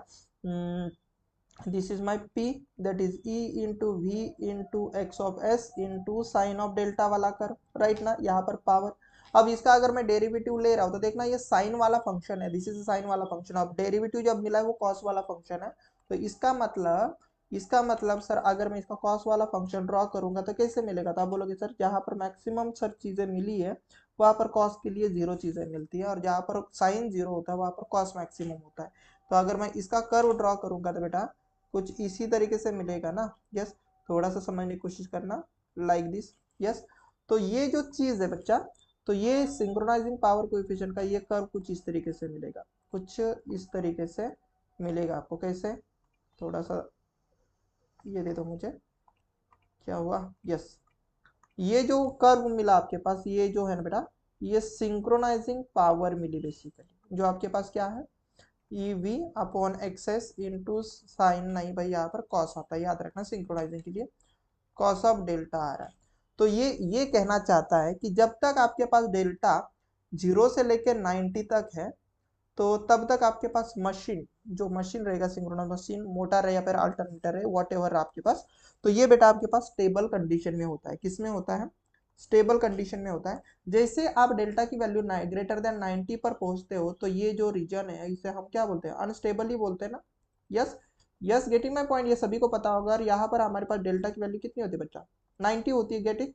this is my P, that is E into V into X of S into sine of delta वाला कर्व, राइट ना, यहाँ पर पावर। अब इसका अगर मैं डेरिवेटिव ले रहा हूँ तो देखना ये साइन वाला फंक्शन है, दिस इज साइन वाला फंक्शन, अब डेरिवेटिव जब मिला है वो कॉस वाला फंक्शन है, तो इसका मतलब सर अगर मैं इसका कॉस वाला फंक्शन ड्रॉ करूंगा तो कैसे मिलेगा, तो आप बोलोगे सर जहाँ पर मैक्सिमम सर चीजें मिली है वहां पर कॉस के लिए जीरो चीजें मिलती है, और जहाँ पर साइन जीरो होता है वहां पर कॉस मैक्सिमम होता है। तो अगर मैं इसका कर्व ड्रॉ करूंगा तो बेटा कुछ इसी तरीके से मिलेगा ना। यस, थोड़ा सा समझने की कोशिश करना, लाइक दिस। यस, तो ये जो चीज है बच्चा, तो ये सिंक्रोनाइजिंग पावर कोएफिशिएंट का ये कर्व कुछ इस तरीके से मिलेगा, कुछ इस तरीके से मिलेगा आपको। कैसे, थोड़ा सा ये दे दो मुझे, क्या हुआ, यस, ये जो कर्व मिला आपके पास, ये जो है ना बेटा, ये सिंक्रोनाइजिंग पावर मिली बेसिकली, जो आपके पास क्या है, ई V upon access into sign, नहीं भाई यहाँ पर कॉस आता है, याद रखना सिंक्रोनाइजिंग के लिए कॉस ऑफ डेल्टा आ रहा है। तो ये कहना चाहता है कि जब तक आपके पास डेल्टा 0 से लेकर 90 तक है, तो तब तक आपके पास मशीन, जो मशीन रहेगा सिंक्रोनस मशीन, मोटर है या फिर अल्टरनेटर है, वॉट एवर आपके पास, तो ये बेटा आपके पास स्टेबल कंडीशन में होता है। किस में होता है, स्टेबल कंडीशन में होता है। जैसे आप डेल्टा की वैल्यू ग्रेटर देन 90 पर पहुंचते हो, तो ये जो रीजन है इसे हम क्या बोलते हैं, अनस्टेबल ही बोलते हैं ना। Yes, yes, getting my point, ये सभी को पता होगा। और यहाँ पर हमारे पास डेल्टा की वैल्यू कितनी होती है बच्चा, 90 होती है, गेटिंग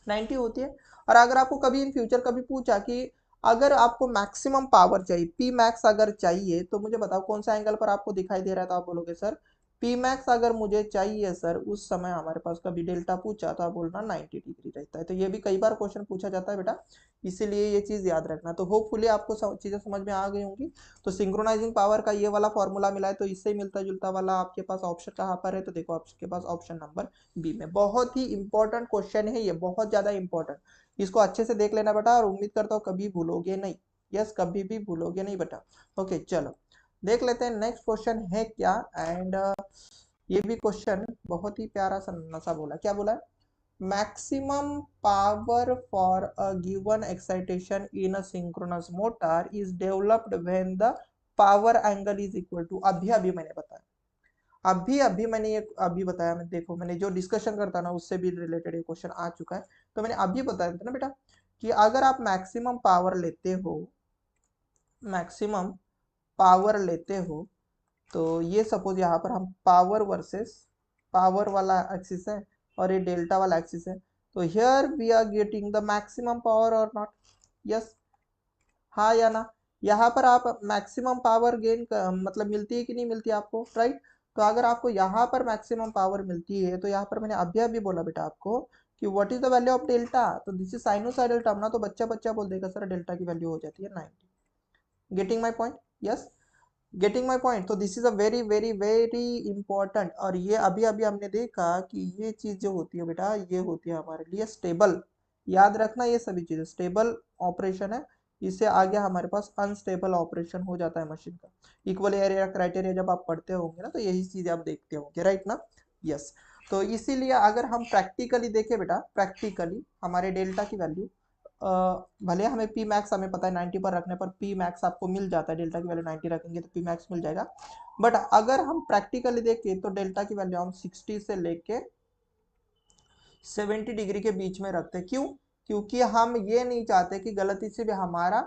90 होती है। और अगर आपको कभी इन फ्यूचर कभी पूछा कि अगर आपको मैक्सिमम पावर चाहिए, पी मैक्स अगर चाहिए, तो मुझे बताओ कौन सा एंगल पर आपको दिखाई दे रहा है, तो आप बोलोगे सर पी मैक्स अगर मुझे चाहिए सर, उस समय हमारे पास कभी डेल्टा पूछा तो आप बोलना 90 डिग्री रहता है। तो ये भी कई बार क्वेश्चन पूछा जाता है बेटा, इसीलिए ये चीज याद रखना। तो होपफुली आपको चीजें समझ में आ गई होंगी। तो सिंक्रोनाइजिंग पावर का ये वाला फॉर्मूला मिला है, तो इससे मिलता जुलता वाला आपके पास ऑप्शन कहाँ पर है, तो देखो आपके पास ऑप्शन नंबर बी में। बहुत ही इंपॉर्टेंट क्वेश्चन है ये, बहुत ज्यादा इंपॉर्टेंट, इसको अच्छे से देख लेना बेटा, और उम्मीद करता हूँ कभी भूलोगे नहीं। यस, कभी भी भूलोगे नहीं बेटा। ओके चलो देख लेते हैं नेक्स्ट क्वेश्चन है क्या। एंड ये भी क्वेश्चन बहुत ही प्यारा सा नसा बोला, क्या बोला है, maximum power for a given excitation in a synchronous motor is developed when the power angle is equal to, अभी अभी मैंने बताया, अभी अभी मैंने ये अभी बताया, मैं देखो मैंने जो डिस्कशन करता ना उससे भी रिलेटेड ये क्वेश्चन आ चुका है। तो मैंने अभी बताया था ना बेटा कि अगर आप मैक्सिमम पावर लेते हो, मैक्सिमम पावर लेते हो, तो ये सपोज यहाँ पर हम पावर वर्सेस पावर वाला एक्सिस है और ये डेल्टा वाला एक्सिस है, तो here we are getting the maximum power और नॉट, यस, हाँ या ना। यहाँ पर आप मैक्सिमम पावर गेन मतलब मिलती है कि नहीं मिलती है आपको, राइट। तो अगर आपको यहाँ पर मैक्सिमम पावर मिलती है, तो यहाँ पर मैंने अभी अभी बोला बेटा आपको कि what is the value of delta, तो दिस इज साइनोसाइडल टर्म ना, तो बच्चा बच्चा बोल देगा सर डेल्टा की वैल्यू हो जाती है 90। Getting my point, yes, getting my point. तो this is a very very very important, और ये अभी अभी हमने देखा कि ये चीज जो होती है बेटा, ये होती है हमारे लिए स्टेबल, याद रखना ये सभी चीजें स्टेबल ऑपरेशन है। इससे आगे हमारे पास अनस्टेबल ऑपरेशन हो जाता है मशीन का। इक्वल एरिया क्राइटेरिया जब आप पढ़ते होंगे ना, तो यही चीज आप देखते होंगे, राइट ना, यस। तो इसीलिए अगर हम प्रैक्टिकली देखें बेटा, प्रैक्टिकली हमारे डेल्टा की वैल्यू, भले हमें पी मैक्स हमें पता है 90 पर रखने पर पी मैक्स आपको मिल जाता है, डेल्टा की वैल्यू 90 रखेंगे तो पी मैक्स मिल जाएगा। बट अगर हम प्रैक्टिकली देखें तो डेल्टा की वैल्यू हम 60 से लेके 70 डिग्री के बीच में रखते हैं। क्यों, क्योंकि हम ये नहीं चाहते कि गलती से भी हमारा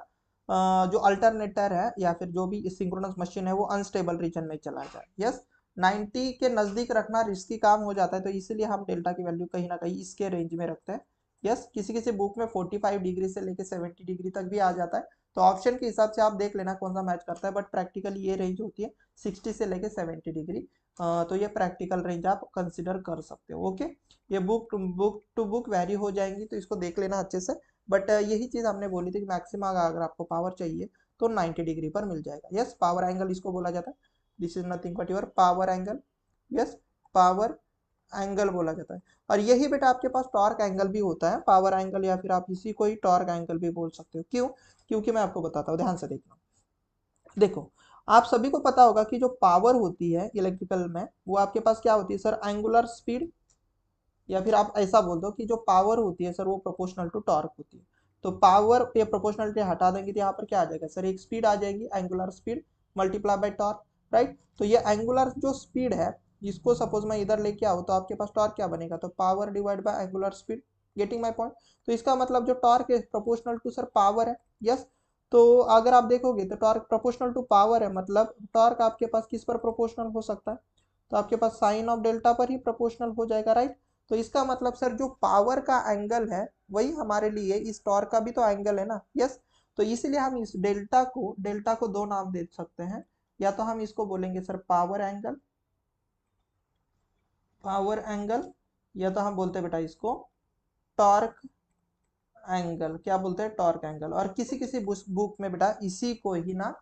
जो अल्टरनेटर है या फिर जो भी सिंक्रोनस मशीन है वो अनस्टेबल रीजन में चला जाए। यस, 90 के नजदीक रखना रिस्की काम हो जाता है, तो इसीलिए हम डेल्टा की वैल्यू कहीं ना कहीं इसके रेंज में रखते हैं। यस, किसी किसी बुक में 45 डिग्री से लेके 70 डिग्री तक भी आ जाता है, तो ऑप्शन के हिसाब से आप देख लेना कौन सा मैच करता है, बट प्रैक्टिकली ये रेंज होती है 60 से लेके 70 डिग्री। तो ये प्रैक्टिकल रेंज आप कंसिडर कर सकते हो। ओके, ये बुक टू बुक वेरी हो जाएंगी, तो इसको देख लेना अच्छे से। बट यही चीज हमने बोली थी कि मैक्सिमम अगर आपको पावर चाहिए तो 90 डिग्री पर मिल जाएगा। यस, पावर एंगल इसको बोला जाता है, this is nothing but your power angle. Yes, power angle बोला जाता है। और यही बेटा आपके पास टॉर्क एंगल भी होता है, पावर एंगल, या फिर आप इसी को ही टॉर्क एंगल भी बोल सकते हो। क्यों, क्योंकि मैं आपको बताता हूँ, ध्यान से देखना। देखो, आप सभी को पता होगा कि जो पावर होती है इलेक्ट्रिकल में, वो आपके पास क्या होती है सर, एंगुलर स्पीड, या फिर आप ऐसा बोल दो कि जो पावर होती है सर वो प्रोपोर्शनल टू टॉर्क होती है। तो पावर पे प्रोपोर्शनलिटी हटा देंगे तो यहाँ पर क्या आ जाएगा सर, एक स्पीड आ जाएगी, angular speed multiply by torque, right. तो ये एंगुलर जो स्पीड है, इसको सपोज मैं इधर लेके आऊँ, तो आपके पास टॉर्क क्या बनेगा, तो power divide by angular speed. Getting my point. तो इसका मतलब जो टॉर्क है प्रोपोर्शनल टू सर पावर है। यस, तो अगर आप देखोगे तो टॉर्क प्रोपोर्शनल टू पावर है, मतलब टॉर्क आपके पास किस पर प्रोपोर्शनल हो सकता है, तो आपके पास साइन ऑफ डेल्टा पर ही प्रोपोर्शनल हो जाएगा, राइट। तो इसका मतलब सर जो पावर का एंगल है वही हमारे लिए इस टॉर्क का भी तो एंगल है ना। यस, तो इसीलिए हम इस डेल्टा को दो नाम दे सकते हैं, या तो हम इसको बोलेंगे sir power angle, power angle, या तो हम बोलते हैं बेटा इसको टॉर्क एंगल क्या बोलते हैं, टॉर्क एंगल। और किसी किसी बुक में बेटा इसी को ही ना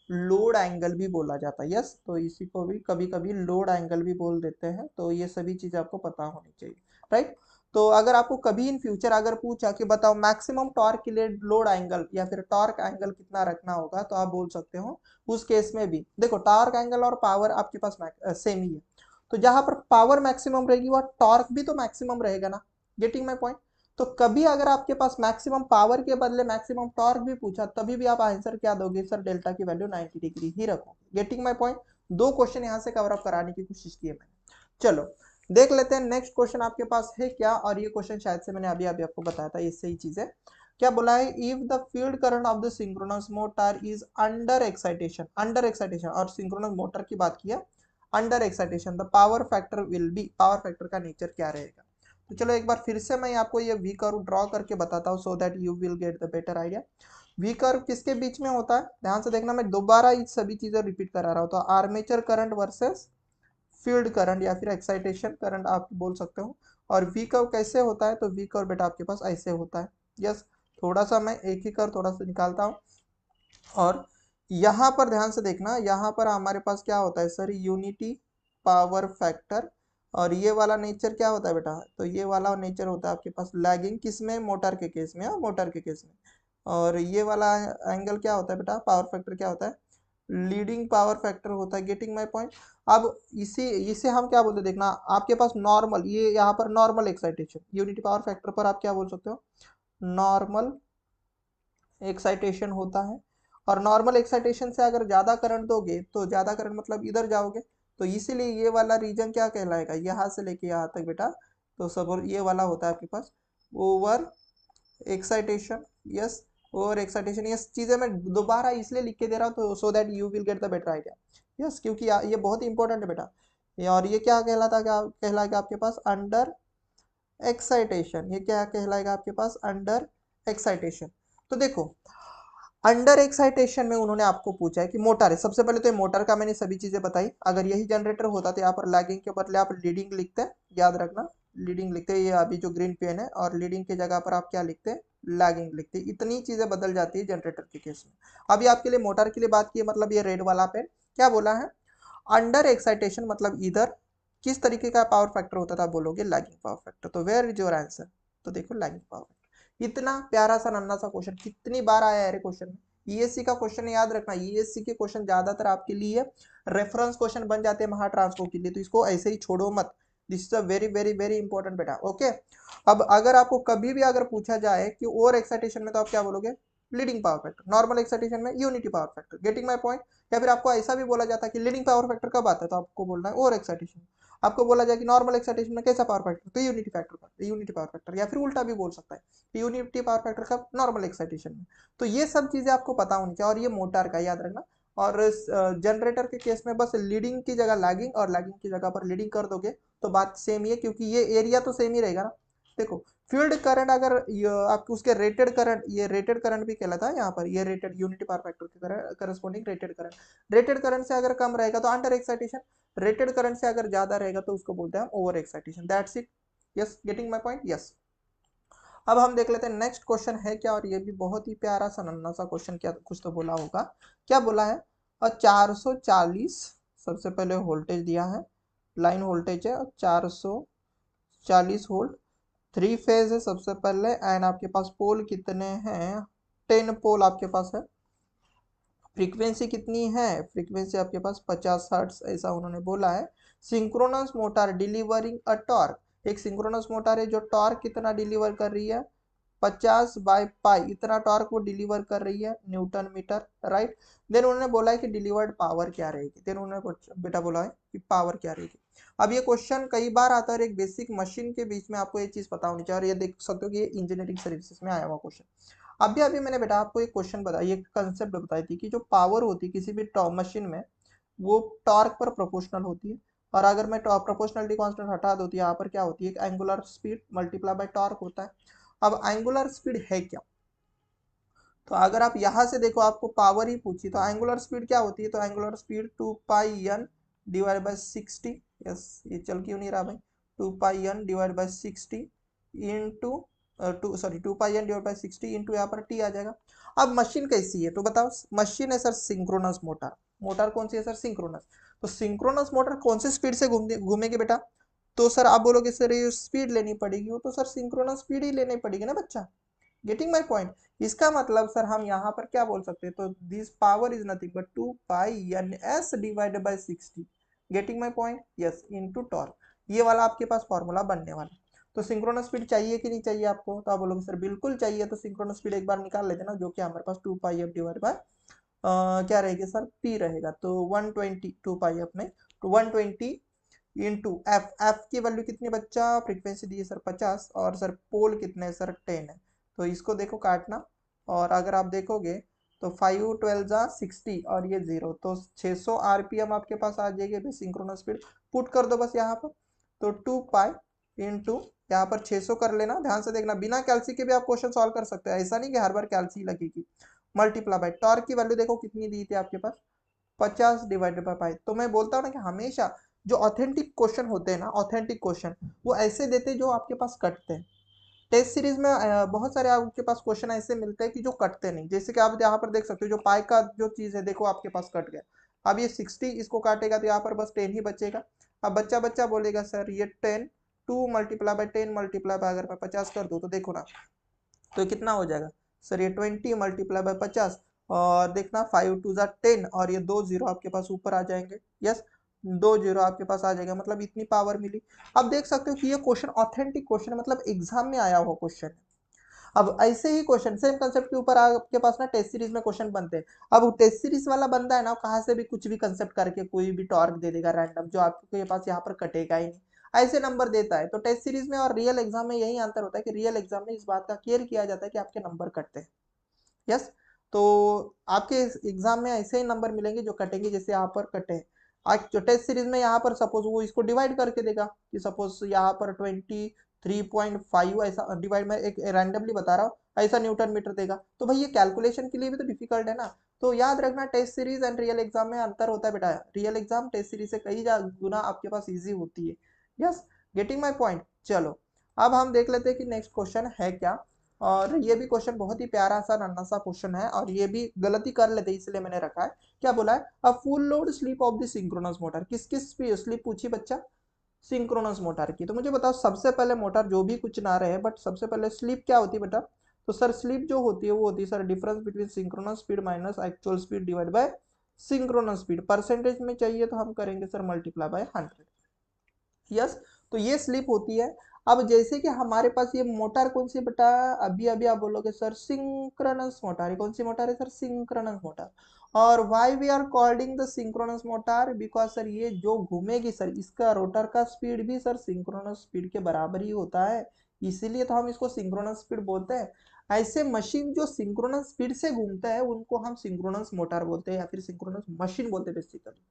लोड एंगल भी बोला जाता है। यस, तो इसी को भी कभी कभी लोड एंगल भी बोल देते हैं। तो ये सभी चीज आपको पता होनी चाहिए, राइट। तो अगर आपको कभी इन फ्यूचर अगर पूछा कि बताओ मैक्सिमम टॉर्क के लिए लोड एंगल या फिर टॉर्क एंगल कितना रखना होगा, तो आप बोल सकते हो उस केस में भी देखो टॉर्क एंगल और पावर आपके पास सेम ही है। तो जहां पर पावर मैक्सिमम रहेगी वह टॉर्क भी तो मैक्सिमम रहेगा ना। Getting my point. तो कभी अगर आपके पास मैक्सिमम पावर के बदले मैक्सिमम टॉर्क भी पूछा, तभी भी आप आंसर क्या दोगे सर, डेल्टा की वैल्यू 90 डिग्री ही रखोगे। Getting my point. दो क्वेश्चन यहां से कवर अप कराने की कोशिश की है मैंने। चलो देख लेते हैं नेक्स्ट क्वेश्चन आपके पास है क्या। और ये क्वेश्चन शायद से मैंने अभी अभी आपको बताया था, इससे ही चीज है। क्या बोला है, if the field current of the synchronous motor is under excitation, under excitation, और सिंक्रोनस मोटर की बात किया under excitation, the power factor will be, power factor का नेचर क्या रहेगा। तो चलो एक बार फिर से मैं आपको ये वी कर्व ड्रॉ करके बताता हूँ, so that you will get the better idea. V curve किसके बीच में होता है, ध्यान से देखना, मैं दोबारा ये सभी चीजें रिपीट करा रहा हूँ। तो armature current versus field current या फिर एक्साइटेशन करंट आप बोल सकते हो। और वी कर्व कैसे होता है, तो वी कर्व बेटा आपके पास ऐसे होता है। यस, थोड़ा सा मैं एक ही कर्व थोड़ा सा निकालता हूँ। और यहाँ पर ध्यान से देखना, यहाँ पर हमारे पास क्या होता है सर, यूनिटी पावर फैक्टर। और ये वाला नेचर क्या होता है बेटा, तो ये वाला नेचर होता है आपके पास लैगिंग, किसमें, मोटर के केस में, मोटर के केस में। और ये वाला एंगल क्या होता है बेटा, पावर फैक्टर क्या होता है, लीडिंग पावर फैक्टर होता है। Getting my point. अब इसी इसे हम क्या बोलते हैं, देखना आपके पास नॉर्मल, ये यहाँ पर normal excitation, unity power factor पर आप क्या बोल सकते हो, नॉर्मल एक्साइटेशन होता है। और नॉर्मल एक्साइटेशन से अगर ज्यादा करंट दोगे तो ज्यादा करंट मतलब इधर जाओगे, तो इसीलिए ये वाला रीजन क्या कहलाएगा, यहाँ से लेके यहाँ तक बेटा, तो सब ये वाला होता है आपके पास over excitation. Yes, over excitation. ये चीजें मैं दोबारा इसलिए लिख के दे रहा हूँ तो सो that you will get the better idea. Yes, क्योंकि ये बहुत इंपॉर्टेंट है बेटा। और ये क्या कहलाता, क्या कहलाएगा आपके पास, अंडर एक्साइटेशन। ये क्या कहलाएगा आपके पास, अंडर एक्साइटेशन। तो देखो अंडर एक्साइटेशन में उन्होंने आपको पूछा है कि मोटर है, सबसे पहले तो ये मोटर का मैंने सभी चीजें बताई। अगर यही जनरेटर होता तो यहाँ पर लैगिंग के बदले आप लीडिंग लिखते हैं, याद रखना लीडिंग लिखते हैं, ये अभी जो ग्रीन पेन है, और लीडिंग की जगह पर आप क्या लिखते हैं, लैगिंग लिखते हैं। इतनी चीजें बदल जाती है जनरेटर के केस में। अभी आपके लिए मोटर के लिए बात की, मतलब ये रेड वाला पेन क्या बोला है, अंडर एक्साइटेशन मतलब इधर किस तरीके का पावर फैक्टर होता था, बोलोगे लैगिंग पावर फैक्टर। तो वेयर इज योर आंसर, तो देखो लैगिंग पावर फैक्टर। इतना प्यारा सा नन्ना सा क्वेश्चन कितनी बार आया है क्वेश्चन में। ईएससी का क्वेश्चन याद रखना, ईएससी के क्वेश्चन ज्यादातर आपके लिए रेफरेंस क्वेश्चन बन जाते हैं महाट्रांसफो के लिए, तो इसको ऐसे ही छोड़ो मत। This is a very very very important बेटा। ओके, अब अगर आपको कभी भी अगर पूछा जाए कि ओवर एक्साइटेशन में, तो आप क्या बोलोगे, leading power factor, normal excitation में unity power factor. Getting my point. या फिर आपको ऐसा भी बोला जाता है कि लीडिंग पावर फैक्टर कब आता है, तो आपको बोलना है ओवर एक्साइटेशन। आपको बोला जाए कि नॉर्मल एक्साइटेशन में कैसा पावर फैक्टर, तो यूनिटी फैक्टर का, यूनिटी पावर फैक्टर। या फिर उल्टा भी बोल सकता है, यूनिटी पावर फैक्टर का नॉर्मल एक्साइटेशन में। तो ये सब चीजें आपको पता होनी चाहिए। और ये मोटर का याद रखना। और जनरेटर के केस में बस लीडिंग की जगह लैगिंग और लैगिंग की जगह पर लीडिंग कर दोगे तो बात सेम ही है, क्योंकि ये एरिया तो सेम ही रहेगा ना। देखो फील्ड करंट अगर आपके उसके रेटेड करंट, ये रेटेड करंट भी कहलाता है यहाँ पर, ये रेटेड यूनिटी पावर फैक्टर के corresponding rated current. Rated current से अगर कम रहेगा तो अंडर एक्साइटेशन, रेटेड करंट से अगर ज्यादा रहेगा तो उसको बोलते हैं over excitation. That's it. Yes, getting my point. Yes, अब हम देख लेते हैं नेक्स्ट क्वेश्चन है क्या। और ये भी बहुत ही प्यारा सा नन्ना सा क्वेश्चन, क्या कुछ तो बोला होगा। क्या बोला है, और 440 सबसे पहले वोल्टेज दिया है, लाइन वोल्टेज है, और 440 वोल्ट, थ्री फेज है सबसे पहले। एंड आपके पास पोल कितने हैं, 10 पोल आपके पास है। फ्रीक्वेंसी कितनी है, फ्रीक्वेंसी आपके पास 50 हर्ट्ज ऐसा उन्होंने बोला है। Synchronous motor delivering a torque, एक सिंक्रोनस मोटर है जो टॉर्क कितना डिलीवर कर रही है, 50/पाई, इतना टॉर्क वो डिलीवर कर रही है न्यूटन मीटर, राइट। देन उन्होंने बोला है कि डिलीवर्ड पावर क्या रहेगी, देन उन्होंने बेटा बोला है कि पावर क्या रहेगी। अब ये क्वेश्चन कई बार आता है, और एक बेसिक मशीन के बीच में आपको ये चीज पता होनी चाहिए। और ये देख सकते हो कि ये इंजीनियरिंग सर्विसेज में आया हुआ क्वेश्चन। अभी अभी मैंने बेटा आपको एक क्वेश्चन बताया, एक कंसेप्ट बताई थी कि जो पावर होती है किसी भी मशीन में, वो टॉर्क पर प्रोपोर्शनल होती है। और अगर मैं प्रोपोर्शनलिटी कांस्टेंट हटा दूं तो यहाँ पर क्या होती है, एक angular speed multiply by torque होता है। अब एंगुलर स्पीड है क्या, तो अगर आप यहां से देखो आपको पावर ही पूछी, तो एंगुलर स्पीड क्या होती है, तो angular speed 2πn divide by 60। Yes, ये चल क्यों नहीं रहा भाई, 2πn divide by 60 into two pi N divide by 60 into यहाँ पर टी आ जाएगा। अब मशीन कैसी है तो बताओ, मशीन है सर सिंक्रोनस मोटर। मोटर कौन सी है सर? सिंक्रोनस। तो सिंक्रोनस मोटर कौन सी स्पीड से घूमेगी बेटा? तो सर आप बोलोगे सर ये स्पीड लेनी पड़ेगी, वो तो सर सिंक्रोनस स्पीड ही लेनी पड़ेगी ना बच्चा। Getting my point? इसका मतलब सर हम यहाँ पर क्या बोल सकते हैं, तो this power is nothing but 2 pi N S divided by 60। Getting my point? Yes, into torque. ये वाला आपके पास फॉर्मूला बनने वाला। तो सिंक्रोनस स्पीड चाहिए कि नहीं चाहिए आपको? तो आप बोलोगे सर बिल्कुल चाहिए। तो सिंक्रोनस स्पीड एक बार निकाल लेते ना, जो कि हमारे पास 2 पाई एफ डिवाइड बाय क्या रहेगी सर? पी रहेगा। तो 120, 2 पाई एफ में तो 120 इंटू एफ। एफ की वैल्यू कितनी बच्चा? फ्रीक्वेंसी दी है सर 50, और सर पोल कितने है सर? 10 है। तो इसको देखो काटना, और अगर आप देखोगे तो 5 12 जा 60 और ये 0, तो 600 आरपीएम आपके पास आ जाएगी सिंक्रोनस स्पीड। पुट कर दो बस यहाँ पर। तो 2 पाई इंटू यहाँ पर 600 कर लेना। ध्यान से देखना, बिना कैल्सी के भी आप क्वेश्चन सॉल्व कर सकते हो, ऐसा नहीं कि हर बार कैल्सी लगेगी। मल्टीप्लाई बाय टॉर्क की वैल्यू देखो कितनी दी थी आपके पास? 50 डिवाइडेड बाय पाई। तो मैं बोलता हूँ ना कि हमेशा जो ऑथेंटिक क्वेश्चन होते हैं ना, ऑथेंटिक क्वेश्चन वो ऐसे देते जो आपके पास कटते हैं। टेस्ट सीरीज में बहुत सारे आपके पास क्वेश्चन ऐसे मिलते हैं कि जो कटते नहीं। जैसे कि आप यहाँ पर देख सकते हो, जो पाई का जो चीज है देखो आपके पास कट गया। अब ये 60 इसको काटेगा तो यहाँ पर बस 10 ही बचेगा। अब बच्चा बच्चा बोलेगा सर ये 10, 2 मल्टीप्लाई बाय 10 मल्टीप्लाई बाय अगर मैं 50 कर दूँ तो देखो ना, तो कितना हो जाएगा सर? ये 20 मल्टीप्लाई बाय 50, और देखना 5 2 10, और ये 2 जीरो आपके पास ऊपर आ जाएंगे। यस, 2 जीरो आपके पास आ जाएगा, मतलब इतनी पावर मिली। अब देख सकते हो कि ये क्वेश्चन ऑथेंटिक क्वेश्चन है, मतलब एग्जाम में आया हुआ क्वेश्चन है। अब ऐसे ही क्वेश्चन सेम कंसेप्ट के ऊपर आपके पास ना टेस्ट सीरीज में क्वेश्चन बनते हैं। अब टेस्ट सीरीज वाला बंदा है ना, कहाँ से भी कुछ भी कंसेप्ट करके कोई भी टॉर्क दे देगा रैंडम, जो आपके पास यहाँ पर कटेगा ही नहीं, ऐसे नंबर देता है। तो टेस्ट सीरीज में और रियल एग्जाम में यही अंतर होता है कि रियल एग्जाम में इस बात का केयर किया जाता है कि आपके नंबर कटते हैं। यस, तो आपके एग्जाम में ऐसे ही नंबर मिलेंगे जो कटेंगे, जैसे यहाँ पर कटे हैं। आज जो टेस्ट सीरीज में यहाँ पर सपोज वो इसको डिवाइड करके देगा कि सपोज यहाँ पर 23.5 ऐसा डिवाइड, में एक रैंडमली बता रहा हूँ, ऐसा न्यूटन मीटर देगा। तो भाई ये कैलकुलेशन के लिए भी तो डिफिकल्ट है ना। तो याद रखना test series and real exam में अंतर होता है बेटा। रियल एग्जाम टेस्ट सीरीज से कई गुना आपके पास इजी होती है। Yes, getting my point? चलो अब हम देख लेते हैं कि नेक्स्ट क्वेश्चन है क्या। और ये भी क्वेश्चन बहुत ही प्यारा सा नन्हा सा क्वेश्चन है, और ये भी गलती कर लेते इसलिए मैंने रखा है। क्या बोला है? A full load sleep of the synchronous motor. किस किस स्लीप पूछी बच्चा? सिंक्रोनस मोटर की। तो मुझे बताओ, सबसे पहले मोटर जो भी कुछ ना रहे, बट सबसे पहले स्लीप क्या होती है बेटा? तो सर स्लीप जो होती है वो होती है sir difference between synchronous speed minus actual speed divide by synchronous speed. Percentage में चाहिए तो हम करेंगे सर मल्टीप्लाई बाय 100। यस, तो ये स्लिप होती है। अब जैसे कि हमारे पास ये मोटर कौन सी बेटा? अभी अभी आप बोलोगे सर सिंक्रोनस मोटर। कौन सी मोटर है सर? Synchronous motor. और why we are calling the synchronous motor? Because sir ये जो घूमेगी सर, इसका रोटर का स्पीड भी सर सिंक्रोनस स्पीड के बराबर ही होता है, इसीलिए तो हम इसको सिंक्रोनस स्पीड बोलते हैं। ऐसे मशीन जो सिंक्रोनस स्पीड से घूमता है उनको हम सिंक्रोनस मोटर बोलते हैं, या फिर सिंक्रोनस मशीन बोलते हैं बेसिकली।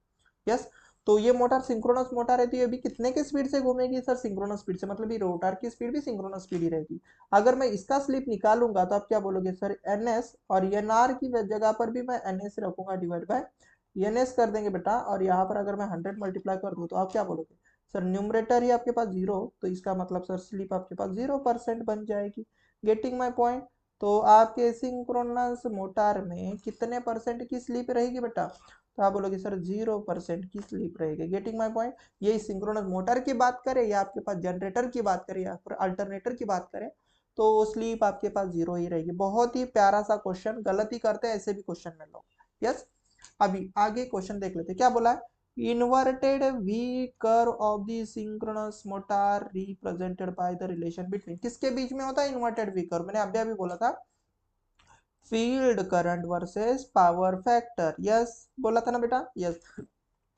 यस, तो ये मोटर सिंक्रोनस मोटर है, तो ये भी कितने के स्पीड से घूमेगी सर? सिंक्रोनस स्पीड से, मतलब ये रोटर की स्पीड भी सिंक्रोनस स्पीड ही रहेगी। अगर मैं इसका स्लिप निकालूंगा तो आप क्या बोलोगे सर? एनएस, और एनआर की जगह पर भी मैं एनएस रखूंगा डिवाइड बाय एनएस कर देंगे बेटा। और यहाँ पर अगर मैं 100 मल्टीप्लाई कर दूं तो आप क्या बोलोगे सर? न्यूमरेटर ही आपके पास 0, तो इसका मतलब सर स्लिप आपके पास 0% बन जाएगी। Getting my point? तो आपके सिंक्रोनस मोटर में कितने परसेंट की स्लिप रहेगी बेटा? तो आप बोलोगे सर 0% की स्लीप रहेगी। Getting my point? ये सिंक्रोनस मोटर की बात करें या आपके पास जनरेटर की बात करें या फिर अल्टरनेटर की बात करें, तो स्लीप आपके पास 0 ही रहेगी। बहुत ही प्यारा सा क्वेश्चन, गलती करते हैं ऐसे भी क्वेश्चन में लोग। यस, अभी आगे क्वेश्चन देख लेते हैं। क्या बोला है? Inverted V curve of the synchronous motor represented by the relation between. किसके बीच में होता है इन्वर्टेड वी कर्व? मैंने अभी अभी बोला था, field current versus power factor. Yes, बोला था ना बेटा? यस।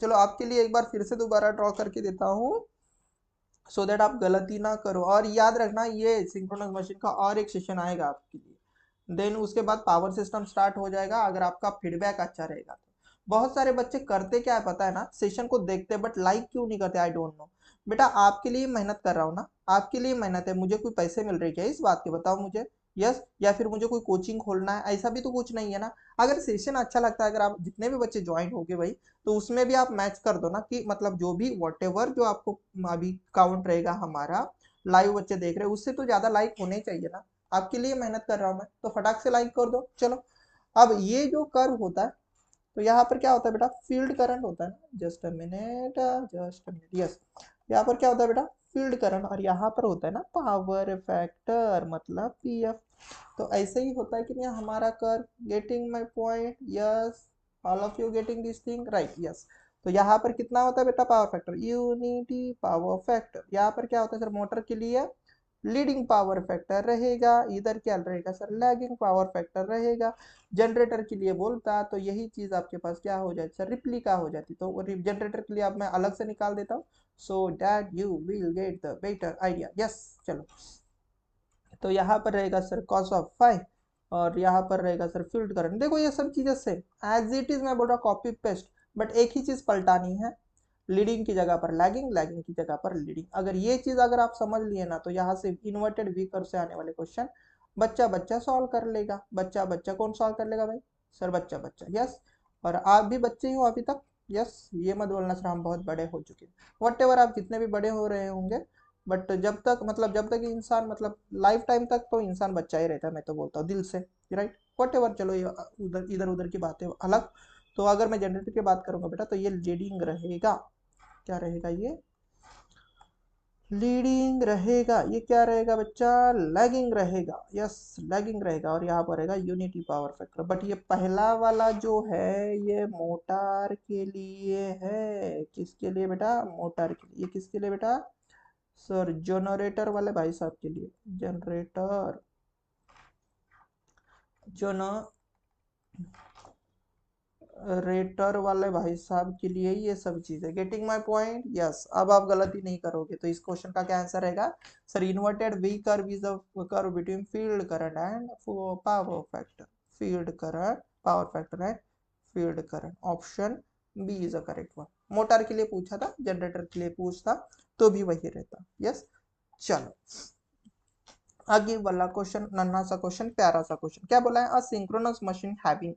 चलो आपके लिए एक बार फिर से दोबारा ड्रॉ करके देता हूँ, सो दैट आप गलती ना करो। और याद रखना ये सिंक्रोनस मशीन का और एक सेशन आएगा आपके लिए, देन उसके बाद पावर सिस्टम स्टार्ट हो जाएगा, अगर आपका फीडबैक अच्छा रहेगा तो। बहुत सारे बच्चे करते क्या है पता है ना, सेशन को देखते बट लाइक क्यों नहीं करते, आई डोंट नो। बेटा आपके लिए मेहनत कर रहा हूँ ना, आपके लिए मेहनत है, मुझे कोई पैसे मिल रहे क्या इस बात के? बताओ मुझे। यस, या फिर मुझे कोई कोचिंग खोलना है, ऐसा भी तो कुछ नहीं है ना। अगर सेशन अच्छा लगता है, अगर आप जितने भी बच्चे ज्वाइन हो गए भाई, तो उसमें भी आप मैच कर दो ना, कि मतलब जो भी वॉट एवर जो आपको अभी काउंट रहेगा हमारा, लाइव बच्चे देख रहे हैं, उससे तो ज्यादा लाइक होने चाहिए ना, आपके लिए मेहनत कर रहा हूं मैं, तो फटाक से लाइक कर दो। चलो, अब ये जो कर्व होता है, तो यहाँ पर क्या होता है बेटा, फील्ड करंट होता है ना, just a minute, just a minute, yes, यहाँ पर क्या होता है बेटा, फील्ड करंट, और यहाँ पर होता है ना पावर फैक्टर, मतलब पीएफ। तो ऐसे ही होता है कि नहीं हमारा curve, getting my point, yes, all of you getting this thing, right, yes. तो यहाँ पर कितना होता है बेटा power factor, unity power factor. यहाँ पर क्या होता है सर, मोटर के लिए लीडिंग पावर फैक्टर रहेगा, इधर क्या रहेगा सर, लैगिंग पावर फैक्टर रहेगा। जनरेटर के लिए बोलता तो यही चीज आपके पास क्या हो जाती सर, रिप्लिका हो जाती। तो जनरेटर के लिए अब मैं अलग से निकाल देता हूँ, so that you will get the better idea, yes. चलो, तो यहाँ पर रहेगा सर कॉस ऑफ फाइव, और यहाँ पर रहेगा सर फील्ड करंट। देखो ये सब चीजें सेम एज इट इज, मैं बोल रहा कॉपी पेस्ट, बट एक ही चीज पलटानी है, लीडिंग की जगह पर लैगिंग, लैगिंग की जगह पर लीडिंग। अगर ये चीज अगर आप समझ लिए ना, तो यहाँ से इन्वर्टेड वी कर्व से आने वाले क्वेश्चन बच्चा बच्चा सॉल्व कर लेगा। बच्चा बच्चा कौन सॉल्व कर लेगा भाई, सर बच्चा बच्चा, यस। और आप भी बच्चे ही हो अभी तक, यस, ये मत बोलना सर हम बहुत बड़े हो चुके हैं, वट एवर आप जितने भी बड़े हो रहे होंगे, बट जब तक मतलब जब तक इंसान मतलब लाइफ टाइम तक तो इंसान बच्चा ही रहता है, मैं तो बोलता हूँ दिल से, राइट, वट एवर। चलो ये उधर इधर उधर की बातें अलग। तो अगर मैं जनरेटर की बात करूंगा बेटा, तो ये लीडिंग रहेगा, क्या रहेगा, ये लीडिंग रहेगा। ये क्या रहेगा बच्चा, लैगिंग रहेगा, यस, लैगिंग रहेगा। और यहाँ पर रहेगा यूनिटी पावर फैक्टर। बट ये पहला वाला जो है ये मोटर के लिए है, किसके लिए बेटा, मोटर के लिए। ये किसके लिए बेटा सर, जनरेटर वाले भाई साहब के लिए, जनरेटर, रेटर वाले भाई साहब के लिए ये सब चीजें, गेटिंग माय पॉइंट, यस। अब आप गलती नहीं करोगे, तो इस क्वेश्चन का क्या आंसर रहेगा sir, inverted V curve is the curve between field current and power factor, field current power factor and field current, option B is the correct one. Motor के लिए पूछा था, जनरेटर के लिए पूछता तो भी वही रहता, यस। चलो आगे वाला क्वेश्चन, नन्हा सा क्वेश्चन, प्यारा सा क्वेश्चन, क्या बोला है, a synchronous machine having,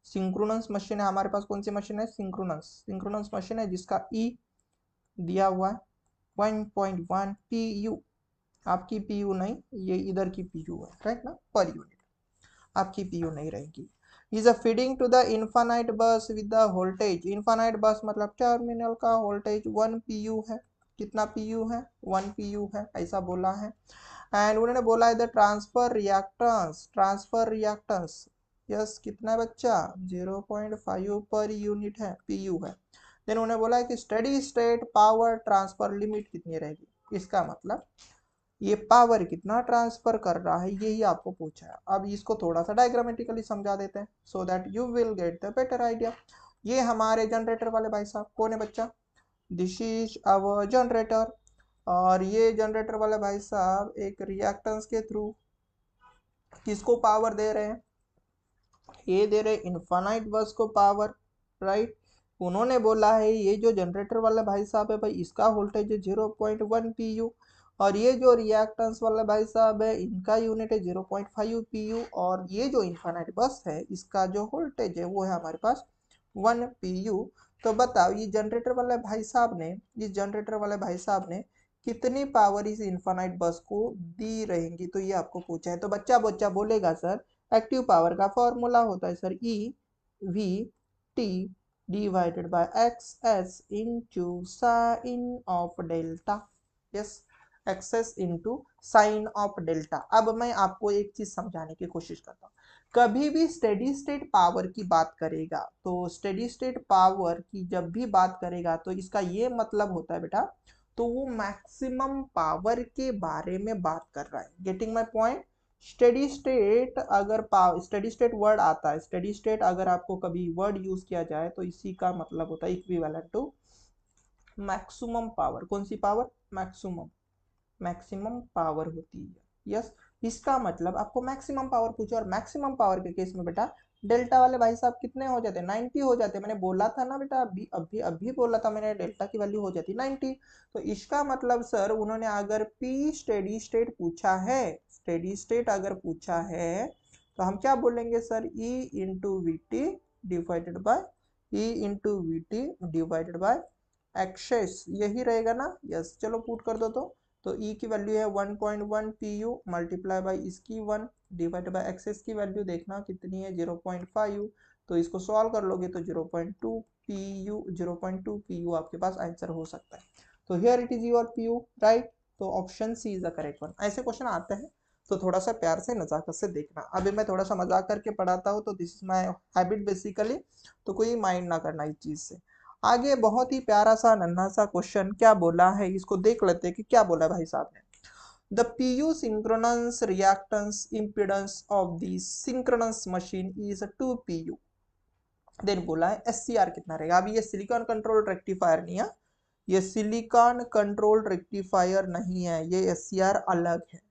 synchronous machine है हमारे पास, कौन सी मशीन है, सिंक्रोनस, सिंक्रोनस मशीन है जिसका ई दिया हुआ है 1.1 पीयू, आपकी पीयू नहीं, ये इधर की पीयू है, राइट ना, पर यूनिट, आपकी पीयू नहीं रहेगी। Is a feeding to the infinite bus with the voltage, infinite bus मतलब टर्मिनल का वोल्टेज 1 पीयू है, कितना पीयू है, 1 पीयू है, ऐसा बोला है। एंड उन्होंने बोला है the transfer reactance, transfer reactance, yes, कितना है बच्चा, 0.5 पर यूनिट है, पीयू है। देन उन्होंने बोला है कि steady state power transfer limit कितनी रहेगी, इसका मतलब ये पावर कितना ट्रांसफर कर रहा है, यही आपको पूछा है। अब इसको थोड़ा सा डायग्रामेटिकली समझा देते हैं, सो that you will get the better idea. ये हमारे जनरेटर वाले भाई साहब कौन है बच्चा, दिस इज आवर जनरेटर, और ये जनरेटर वाले भाई साहब एक रिएक्टेंस के थ्रू किसको पावर दे रहे हैं, ये दे रहे इनफाइनाइट बस को पावर, राइट। उन्होंने बोला है ये जो जनरेटर वाला भाई साहब है भाई, इसका वोल्टेज है 0.1 पीयू, और ये जो रिएक्टेंस वाला भाई साहब है इनका यूनिट है 0.5 पीयू, और ये जो इनफाइनाइट बस है इसका जो वोल्टेज है वो है हमारे पास 1 पीयू। तो बताओ ये जनरेटर वाले भाई साहब ने, इस जनरेटर वाले भाई साहब ने कितनी पावर इस इनफाइनाइट बस को दी रहेंगी, तो ये आपको पूछा है। तो बच्चा बच्चा बोलेगा सर, एक्टिव पावर का फॉर्मूला होता है sir E V T divided by X S into sine of delta, yes, X S into sine of delta. अब मैं आपको एक चीज समझाने की कोशिश करता हूँ, कभी भी स्टेडी स्टेट पावर की बात करेगा, तो स्टेडी स्टेट पावर की जब भी बात करेगा तो इसका ये मतलब होता है बेटा, तो वो मैक्सिमम पावर के बारे में बात कर रहा है, getting my point. Steady state अगर स्टेडी स्टेट वर्ड आता है, स्टेडी स्टेट अगर आपको कभी वर्ड यूज किया जाए तो इसी का मतलब होता है इक्विवेलेंट टू मैक्सिमम पावर, कौन सी पावर, मैक्सिमम, मैक्सिमम पावर होती है, यस। इसका मतलब आपको मैक्सिमम पावर पूछो, और मैक्सिमम पावर के केस में बेटा डेल्टा वाले भाई साहब कितने हो जाते हैं, 90 हो जाते हैं। मैंने बोला था ना बेटा, अभी अभी अभी बोला था मैंने, डेल्टा की वैल्यू हो जाती 90। तो इसका मतलब सर उन्होंने अगर पी स्टेडी स्टेट पूछा है, स्टेडी स्टेट अगर पूछा है, तो हम क्या बोलेंगे sir, E into we T divided bye, E into we T divided bye access, यही रहेगा ना, यस। चलो पुट कर दो तो तो ई की वैल्यू है 1.1 PU मल्टीप्लाई बाई इसकी 1 डिवाइड बाई एक्सेस की वैल्यू देखना कितनी है 0.5, तो इसको सॉल्व कर लोगे तो 0.2 PU 0.2 PU आपके पास आंसर हो सकता है। तो here it is your PU, right. तो option C is the correct one. ऐसे क्वेश्चन आते हैं तो थोड़ा सा प्यार से नजाकत से देखना। अभी मैं थोड़ा सा मजाक करके पढ़ाता हूँ तो this is my habit basically, तो कोई माइंड ना करना इस चीज से। आगे बहुत ही प्यारा सा नन्हा सा क्वेश्चन क्या बोला है, इसको देख लेते हैं कि क्या बोला भाई साहब ने। The PU synchronous reactance impedance of the synchronous machine is 2 PU। Then बोला है SCR कितना रहेगा। अभी ये सिलिकॉन कंट्रोल रेक्टिफायर नहीं है, ये सिलिकॉन कंट्रोल रेक्टिफायर नहीं है, ये SCR अलग है।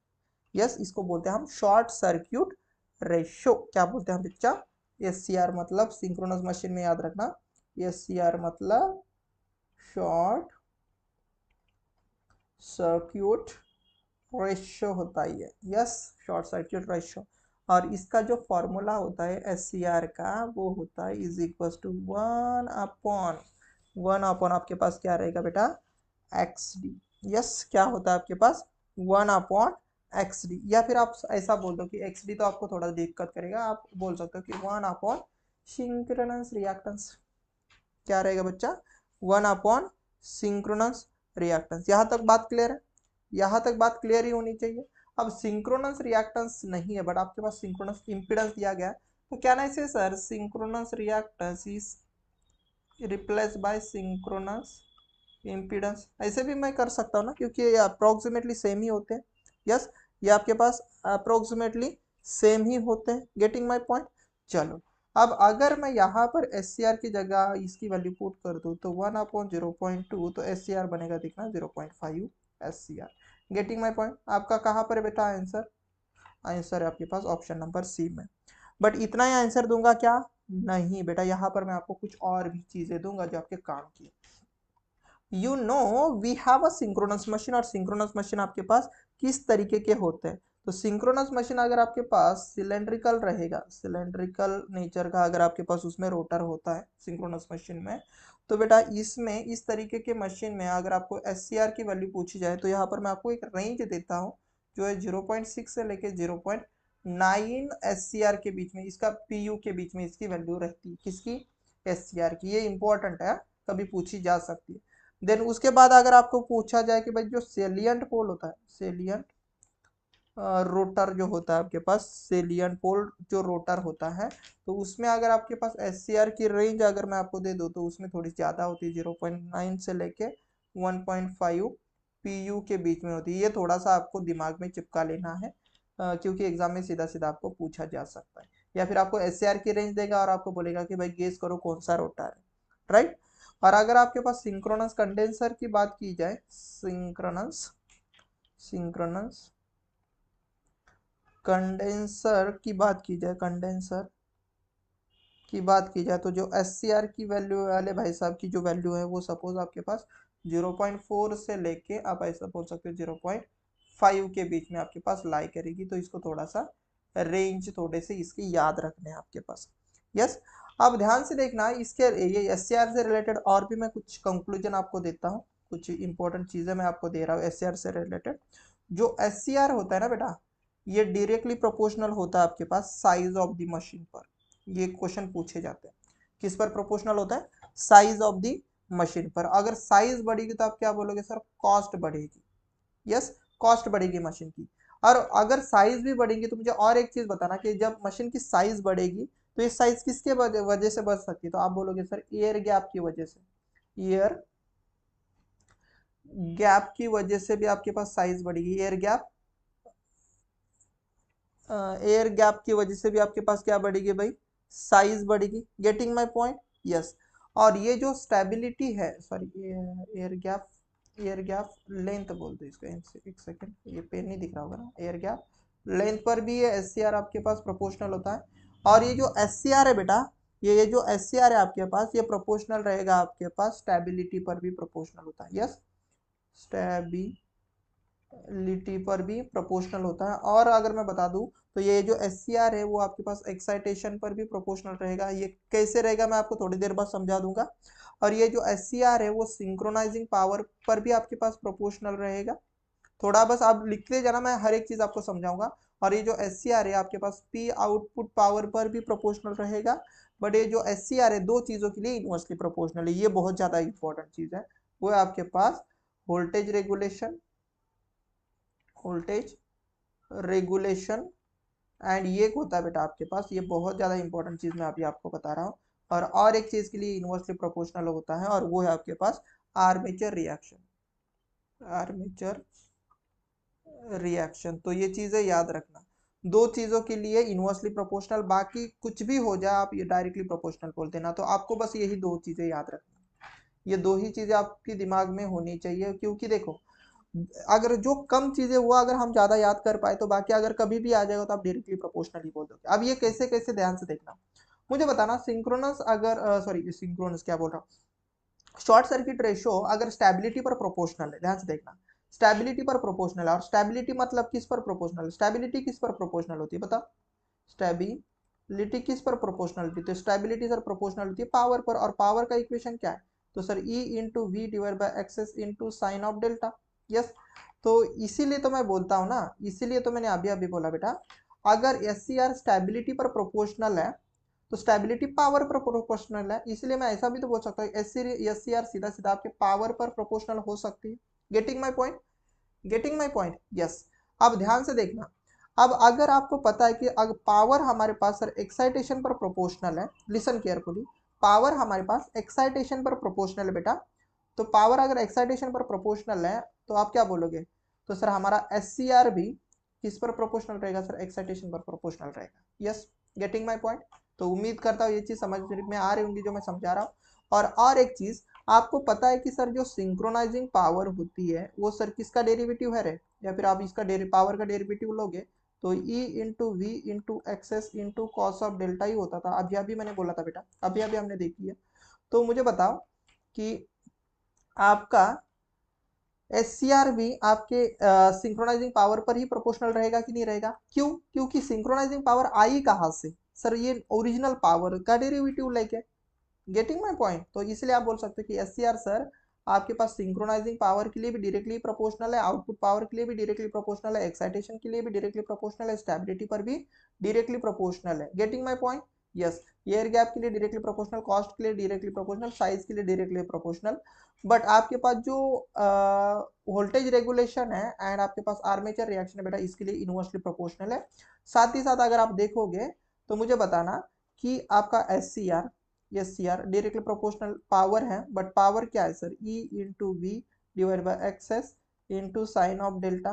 यस, इसको बोलते हैं हम शॉर्ट सर्क्यूट रेशियो। क्या बोलते हैं बच्चा? SCR मतलब सिंक्रोनस मशीन में याद रखना, SCR मतलब शॉर्ट सर्क्यूट रेशियो होता है। Yes, short circuit ratio. और इसका जो फॉर्मूला होता है SCR का वो होता है इज इक्वल टू 1 अपॉन आपके पास क्या रहेगा बेटा? XD। यस, क्या होता है आपके पास? 1/XD। या फिर आप ऐसा बोल दो कि XD तो आपको थोड़ा दिक्कत करेगा, आप बोल सकते हो कि 1/, सिंक्रोनस रिएक्टेंस। क्या रहेगा बच्चा? 1/, सिंक्रोनस रिएक्टेंस। यहाँ तक बात क्लियर है? यहाँ तक बात क्लियर ही होनी चाहिए। अब सिंक्रोनस रिएक्टेंस नहीं है बट आपके पास सिंक्रोनस इंपीडेंस दिया गया है, तो क्या ना इसे sir synchronous reactance is replace by synchronous impedance, ऐसे भी मैं कर सकता हूँ ना, क्योंकि ये अप्रोक्सीमेटली सेम ही होते हैं। यस, ये आपके पास अप्रोक्सीमेटली सेम ही होते हैं। Getting my point? चलो, अब अगर मैं यहाँ पर SCR की जगह इसकी वैल्यू पुट कर दूँ तो 1/0.2, तो SCR बनेगा देखना 0.5 SCR। Getting my point? आपका कहाँ पर है बेटा आंसर? आंसर है आपके पास ऑप्शन नंबर सी में। बट इतना ही आंसर दूंगा क्या? नहीं बेटा, यहाँ पर मैं आपको कुछ और भी चीजें दूंगा जो आपके काम की। You know we have a synchronous machine, और सिंक्रोनस मशीन आपके पास किस तरीके के होते हैं? तो सिंक्रोनस मशीन अगर आपके पास सिलेंड्रिकल रहेगा, सिलेंड्रिकल नेचर का अगर आपके पास उसमें रोटर होता है सिंक्रोनस मशीन में, तो बेटा इसमें इस तरीके के मशीन में अगर आपको SCR की वैल्यू पूछी जाए तो यहाँ पर मैं आपको एक रेंज देता हूँ जो है 0.6 से लेके 0.9 SCR के बीच में, इसका PU के बीच में इसकी वैल्यू रहती है। किसकी? SCR की। ये इंपॉर्टेंट है, कभी पूछी जा सकती है। देन उसके बाद अगर आपको पूछा जाए कि भाई जो सेलियंट पोल होता है, सेलियंट रोटर जो होता है आपके पास, सेलियंट पोल जो रोटर होता है, तो उसमें अगर आपके पास SCR की रेंज अगर मैं आपको दे दूँ तो उसमें थोड़ी ज़्यादा होती है, 0.9 से लेके 1.5 PU के बीच में होती है। ये थोड़ा सा आपको दिमाग में चिपका लेना है, क्योंकि एग्जाम में सीधा सीधा आपको पूछा जा सकता है। या फिर आपको SCR की रेंज देगा और आपको बोलेगा कि भाई गेस करो कौन सा रोटर है, राइट। और अगर आपके पास सिंक्रोनस कंडेंसर की बात की जाए, सिंक्रोनस सिंक्रोनस कंडेंसर की बात की जाए, कंडेंसर की बात की जाए तो जो SCR की वैल्यू वाले भाई साहब की जो वैल्यू है वो सपोज आपके पास 0.4 से लेके आप ऐसा बोल सकते हो 0.5 के बीच में आपके पास लाई करेगी। तो इसको थोड़ा सा रेंज थोड़े से इसके याद रखने हैं आपके पास। यस, अब ध्यान से देखना इसके ये SCR से रिलेटेड और भी मैं कुछ कंक्लूजन आपको देता हूँ, कुछ इंपॉर्टेंट चीजें मैं आपको दे रहा हूँ SCR से रिलेटेड। जो SCR होता है ना बेटा, ये डायरेक्टली प्रोपोर्शनल होता है आपके पास साइज ऑफ द मशीन पर। ये क्वेश्चन पूछे जाते हैं, किस पर प्रोपोर्शनल होता है? साइज ऑफ द मशीन पर। अगर साइज बढ़ेगी तो आप क्या बोलोगे सर? कॉस्ट बढ़ेगी। यस, कॉस्ट बढ़ेगी मशीन की। और अगर साइज भी बढ़ेगी तो मुझे और एक चीज बताना कि जब मशीन की साइज बढ़ेगी तो ये साइज किसके वजह से बढ़ सकती है? तो आप बोलोगे सर एयर गैप की वजह से। एयर गैप की वजह से भी आपके पास साइज बढ़ेगी। एयर गैप, एयर गैप की वजह से भी आपके पास क्या बढ़ेगी भाई? साइज बढ़ेगी। Getting my point? यस। और ये जो स्टेबिलिटी है, sorry air gap, air gap length बोल दो इसको, एक सेकंड, ये पेन नहीं दिख रहा होगा ना। एयर गैप लेंथ पर भी ये SCR आपके पास प्रोपोर्शनल होता है। और ये जो SCR है बेटा, ये जो SCR है आपके पास, ये प्रोपोर्शनल रहेगा आपके पास स्टेबिलिटी पर भी प्रोपोर्शनल होता है। यस, स्टेबिलिटी पर भी प्रोपोर्शनल होता है। और अगर मैं बता दूं तो ये जो SCR है वो आपके पास एक्साइटेशन पर भी प्रोपोर्शनल रहेगा। ये कैसे रहेगा मैं आपको थोड़ी देर बाद समझा दूंगा। और ये जो SCR है वो सिंक्रोनाइजिंग पावर पर भी आपके पास प्रोपोर्शनल रहेगा। थोड़ा बस आप लिखते जाना, मैं हर एक चीज आपको समझाऊंगा। और ये जो SCR है आपके पास P आउटपुट पावर पर भी प्रोपोर्शनल रहेगा, बट ये जो SCR है दो चीजों के लिए इनवर्सली प्रोपोर्शनल है, ये बहुत ज्यादा इंपॉर्टेंट चीज है। वो है आपके पास voltage regulation, voltage regulation and ये होता है बेटा आपके पास, ये बहुत ज्यादा इंपॉर्टेंट चीज मैं अभी आपको बता रहा हूँ। और एक चीज के लिए इनवर्सली प्रोपोर्शनल होता है, और वो है आपके पास आर्मेचर रिएक्शन, आर्मेचर रिएक्शन। तो ये चीजें याद रखना, दो चीजों के लिए इनवर्सली प्रोपोर्शनल, बाकी कुछ भी हो जाए आप ये डायरेक्टली प्रोपोर्शनल बोल देना। तो आपको बस यही दो चीजें याद रखना, ये दो ही चीजें आपके दिमाग में होनी चाहिए। क्योंकि देखो, अगर जो कम चीजें हुआ अगर हम ज्यादा याद कर पाए तो बाकी अगर कभी भी आ जाएगा तो आप डायरेक्टली प्रोपोर्शनल ही बोल दोगे। अब ये कैसे कैसे, ध्यान से देखना, मुझे बताना। सिंक्रोनस अगर सॉरी सिंक्रोनस क्या बोल रहा हूँ, शॉर्ट सर्किट रेशो अगर स्टेबिलिटी पर प्रोपोर्शनल है, ध्यान से देखना, स्टेबिलिटी पर प्रोपोर्शनल है। और स्टेबिलिटी मतलब किस पर प्रोपोर्शनल, स्टेबिलिटी किस पर प्रोपोर्शनल होती है बता, स्टेबिलिटी किस पर प्रोपोर्शनल होती है? तो स्टेबिलिटी सर प्रोपोर्शनल होती है पावर पर, और पावर का इक्वेशन क्या है? तो sir E into V divide by X S into sine of delta. Yes, तो इसीलिए तो मैं बोलता हूँ ना, इसीलिए तो मैंने अभी अभी बोला बेटा, अगर SCR स्टेबिलिटी पर प्रोपोर्शनल है तो स्टेबिलिटी पावर पर प्रोपोर्शनल है। इसलिए मैं ऐसा भी तो बोल सकता हूँ SCR सीधा सीधा आपके पावर पर प्रोपोर्शनल हो सकती है। Getting my point, getting my point, yes. अब ध्यान से देखना, अब अगर आपको पता है कि अगर पावर हमारे पास सर एक्साइटेशन पर प्रोपोर्शनल है, लिसन केयरफुली, पावर हमारे पास एक्साइटेशन पर प्रोपोर्शनल है बेटा। तो पावर अगर एक्साइटेशन पर प्रोपोर्शनल है तो आप क्या बोलोगे? तो सर हमारा SCR भी किस पर प्रोपोर्शनल रहेगा सर? एक्साइटेशन पर प्रोपोर्शनल रहेगा। Yes, getting my point. तो उम्मीद करता हूँ ये चीज समझ में आ रही होंगी जो मैं समझा रहा हूँ। और एक चीज आपको पता है कि सर जो सिंक्रोनाइजिंग पावर होती है वो सर किसका डेरिवेटिव है रे? या फिर आप इसका पावर का डेरिवेटिव लोगे तो E into V into X S into cos of delta ही होता था। अभी अभी मैंने बोला था बेटा, अभी अभी हमने देखी है। तो मुझे बताओ कि आपका SCR भी आपके सिंक्रोनाइजिंग पावर पर ही प्रोपोर्शनल रहेगा कि नहीं रहेगा? क्यों? क्योंकि सिंक्रोनाइजिंग पावर आई कहाँ से सर? ये ओरिजिनल पावर का डेरिवेटिव लेके। Getting my point. तो इसलिए आप बोल सकते हो कि SCR सर आपके पास सिंक्रोनाइजिंग पावर के लिए भी डायरेक्टली प्रोपोर्शनल है, आउटपुट पावर के लिए भी डायरेक्टली प्रोपोर्शनल है, एक्साइटेशन के लिए भी डायरेक्टली प्रोपोर्शनल है, स्टेबिलिटी पर भी डायरेक्टली प्रोपोर्शनल है। Getting my point, yes. Air gap के लिए डायरेक्टली प्रोपोर्शनल, कॉस्ट के लिए डायरेक्टली प्रोपोर्शनल, साइज के लिए डायरेक्टली प्रोपोर्शनल। बट आपके पास जो वोल्टेज रेगुलेशन है एंड आपके पास आर्मेचर रिएक्शन है बेटा, इसके लिए इनवर्सली प्रोपोर्शनल है। साथ ही साथ अगर आप देखोगे तो मुझे बताना कि आपका SCR डायरेक्टली प्रोपोर्शनल पावर है, बट पावर क्या है sir? E into V divide by X S into sine of delta.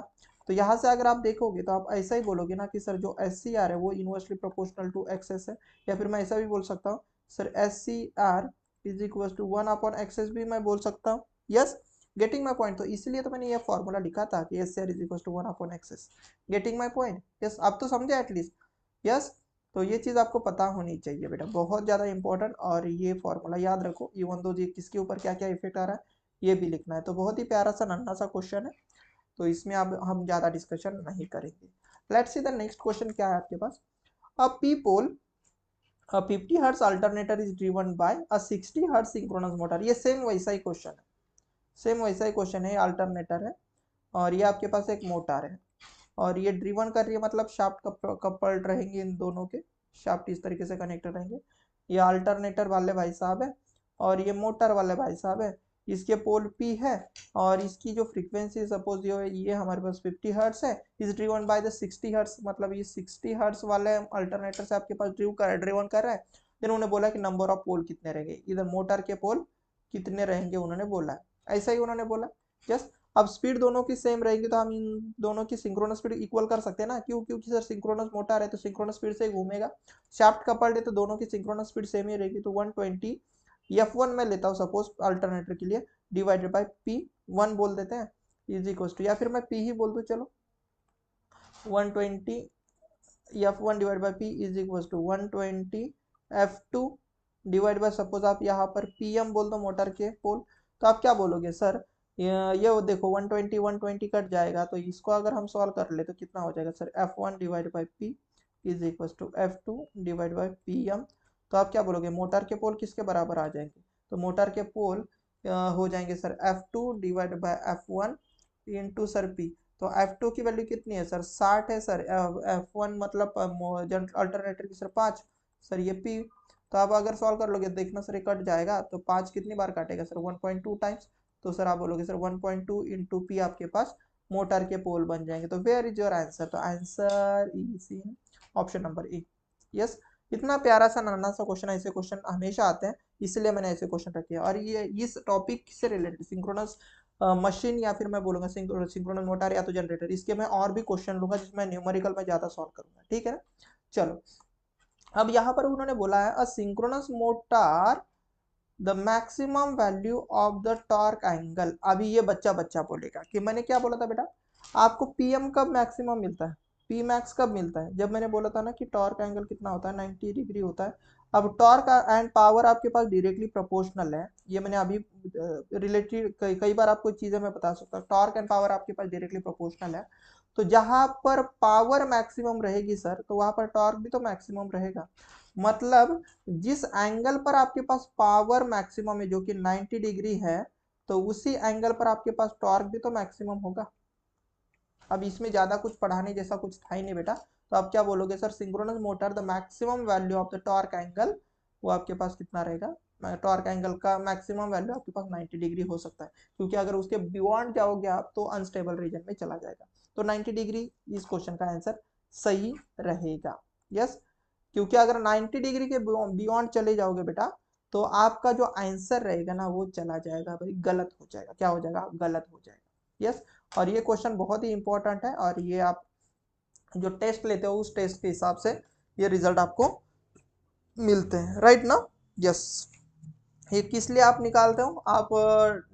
तो यहाँ से अगर आप देखोगे तो आप ऐसा ही बोलोगे ना कि सर जो SCR है वो इनवर्सली प्रोपोर्शनल टू एक्सेस है। या फिर मैं ऐसा भी बोल सकता हूँ sir SCR is equal to 1 upon X S भी मैं बोल सकता हूँ। Yes, getting my point. तो इसलिए तो मैंने ये फॉर्मूला लिखा था कि SCR is equal to 1 upon X S. Getting my point, yes. अब तो समझे एटलीस्ट, यस। तो ये चीज आपको पता होनी चाहिए बेटा, बहुत ज्यादा इंपॉर्टेंट। और ये फॉर्मूला याद रखो, इवन दो जी किसके ऊपर क्या क्या इफेक्ट आ रहा है ये भी लिखना है। तो बहुत ही प्यारा सा नन्हा सा क्वेश्चन है, तो इसमें अब हम ज्यादा डिस्कशन नहीं करेंगे। Let's see the next question क्या है आपके पास। A P pole, a 50 hertz alternator is driven by a 60 hertz synchronous motor. ये सेम वैसा ही क्वेश्चन है, सेम वैसा ही क्वेश्चन है। अल्टरनेटर है और ये आपके पास एक मोटर है और ये ड्रिवन कर रही है, मतलब शाफ्ट कपल्ड रहेंगे, इन दोनों के शाफ्ट इस तरीके से कनेक्टेड रहेंगे। ये अल्टरनेटर वाले भाई साहब है और ये मोटर वाले भाई साहब है। इसके पोल P है और इसकी जो फ्रीक्वेंसी सपोज ये हमारे पास 50 हर्ट्स है, is driven by the 60 hertz, मतलब ये 60 हर्ट्स वाले अल्टरनेटर से आपके पास ड्रिवन कर रहा है। फिर उन्होंने बोला कि नंबर ऑफ पोल कितने रहेंगे, इधर मोटर के पोल कितने रहेंगे उन्होंने बोला है, ऐसा ही उन्होंने बोला। जस्ट अब स्पीड दोनों की सेम रहेगी तो हम इन दोनों की सिंक्रोनस स्पीड इक्वल कर सकते हैं ना। क्यों? क्योंकि सर सिंक्रोनस मोटर है तो सिंक्रोनस स्पीड से घूमेगा। शाफ्ट कपल्ड है तो दोनों की सिंक्रोनस स्पीड सेम ही रहेगी। तो 120 F1 में लेता हूँ सपोज अल्टरनेटर के लिए, डिवाइडेड बाई P1 बोल देते हैं, इज इक्वल टू, या फिर मैं P ही बोल दूँ चलो, 120 F1 divide by P is equal to 120 F2 divide by, suppose आप यहाँ पर PM बोल दो मोटर के पोल। तो आप क्या बोलोगे सर? ये देखो 120 कट जाएगा, तो इसको अगर हम सॉल्व कर ले तो कितना हो जाएगा sir? F1 divide by P is equal to F2 divide by PM। तो आप क्या बोलोगे? मोटर के पोल किसके बराबर आ जाएंगे? तो मोटर के पोल हो जाएंगे sir F2 divide by F1 into sir P। तो F2 की वैल्यू कितनी है सर, 60 है सर। F1 मतलब अल्टरनेटर की सर 5 सर, ये P। तो आप अगर सॉल्व कर लोगे देखना सर, ये कट जाएगा, तो 5 कितनी बार काटेगा सर, 1.2 टाइम्स। तो सर आप बोलोगे सर 1.2 इंटू पी आपके पास मोटर के पोल बन जाएंगे। तो वेयर इज योर आंसर, तो answer is in option number A. Yes, इतना प्यारा सा नन्हा सा क्वेश्चन, ऐसे क्वेश्चन हमेशा आते हैं, इसलिए मैंने ऐसे क्वेश्चन रखे हैं। और ये इस टॉपिक से रिलेटेड सिंक्रोनस मशीन या फिर मैं बोलूंगा सिंक्रोनस मोटर या तो जनरेटर, इसके मैं और भी क्वेश्चन लूंगा जिसमें न्यूमेरिकल में ज्यादा सॉल्व करूंगा, ठीक है ना। चलो, अब यहाँ पर उन्होंने बोला है a synchronous motor the maximum value of the torque angle. अभी ये बच्चा बच्चा बोलेगा कि मैंने क्या बोला था बेटा, आपको पीएम कब मैक्सिमम मिलता है, पी मैक्स कब मिलता है, जब मैंने बोला था ना कि टॉर्क एंगल कितना होता है, 90 डिग्री होता है। अब टॉर्क एंड पावर आपके पास डायरेक्टली प्रोपोर्शनल है, ये मैंने अभी रिलेटेड कई बार आपको चीजें मैं बता सकता हूँ, टॉर्क एंड पावर आपके पास डायरेक्टली प्रोपोर्शनल है। तो जहां पर पावर मैक्सिमम रहेगी सर, तो वहां पर टॉर्क भी तो मैक्सिमम रहेगा। मतलब जिस एंगल पर आपके पास पावर मैक्सिमम है जो कि 90 डिग्री है, तो उसी एंगल पर आपके पास टॉर्क भी तो मैक्सिमम होगा। अब इसमें ज्यादा कुछ पढ़ाने जैसा कुछ था ही नहीं बेटा, तो आप क्या बोलोगे sir, synchronous motor the maximum value of the torque angle, वो आपके पास कितना रहेगा, टॉर्क एंगल का मैक्सिमम वैल्यू आपके पास 90 डिग्री हो सकता है, क्योंकि अगर उसके बियॉन्ड जाओगे आप तो अनस्टेबल रीजन में चला जाएगा। तो 90 डिग्री इस क्वेश्चन का आंसर सही रहेगा। यस, क्योंकि अगर 90 डिग्री के बियॉन्ड चले जाओगे बेटा, तो आपका जो आंसर रहेगा ना वो चला जाएगा भाई, गलत हो जाएगा। क्या हो जाएगा, गलत हो जाएगा। यस, और ये क्वेश्चन बहुत ही इंपॉर्टेंट है, और ये आप जो टेस्ट लेते हो उस टेस्ट के हिसाब से ये रिजल्ट आपको मिलते हैं, राइट ना। यस, ये किस लिए आप निकालते हो, आप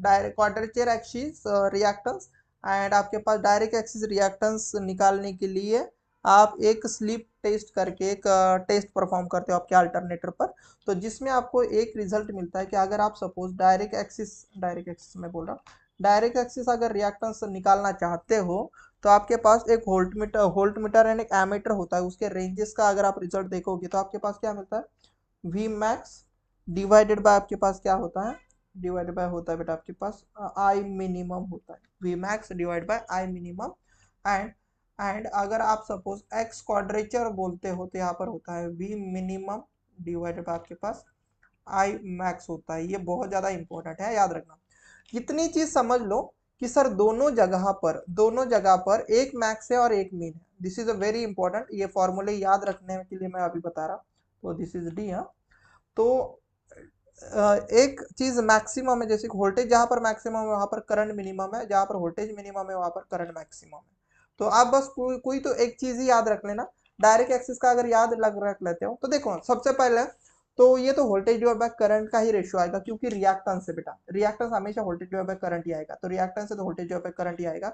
direct quadrature axis reactance and आपके पास डायरेक्ट एक्सिस रिएक्टेंस निकालने के लिए आप एक स्लिप टेस्ट करके एक टेस्ट परफॉर्म करते हो आपके अल्टरनेटर पर, तो जिसमें आपको एक रिजल्ट मिलता है कि अगर आप सपोज डायरेक्ट एक्सिस में बोल रहा हूँ, डायरेक्ट एक्सिस अगर रिएक्टेंस निकालना चाहते हो, तो आपके पास एक होल्ट मीटर एंड एक एमीटर होता है, उसके रेंजेस का अगर आप रिजल्ट देखोगे तो आपके पास क्या मिलता है, वी मैक्स डिवाइडेड बाय आपके पास क्या होता है, डिवाइडेड बाय होता है बेटा आपके पास आई मिनिमम होता है, V max divide by I minimum. And अगर आप सपोज एक्स क्वाड्रेचर बोलते हो तो यहाँ पर होता है वी मिनिमम डिवाइडेड बाय आपके पास आई मैक्स होता है। ये बहुत ज्यादा इंपॉर्टेंट है, याद रखना। इतनी चीज समझ लो कि सर दोनों जगह पर एक मैक्स है और एक मीन है। This is a very important, ये फॉर्मूले याद रखने के लिए मैं अभी बता रहा। तो दिस इज डी। हाँ, तो एक चीज मैक्सिमम है, जैसे वोल्टेज जहां पर मैक्सिमम है वहां पर करंट मिनिमम है, जहां पर वोल्टेज मिनिमम है वहां पर करंट मैक्सिमम है। तो आप बस कोई तो एक चीज ही याद रख लेना। डायरेक्ट एक्सिस का अगर याद रख लेते हो तो देखो सबसे पहले तो ये तो वोल्टेज डिवाइड बाय करंट का ही रेशियो आएगा, क्योंकि रिएक्टेंस है बेटा, रिएक्टेंस हमेशा वोल्टेज डिवाइड बाय करंट ही आएगा, तो रिएक्टेंस है तो वोल्टेज डिवाइड बाय करंट ही आएगा।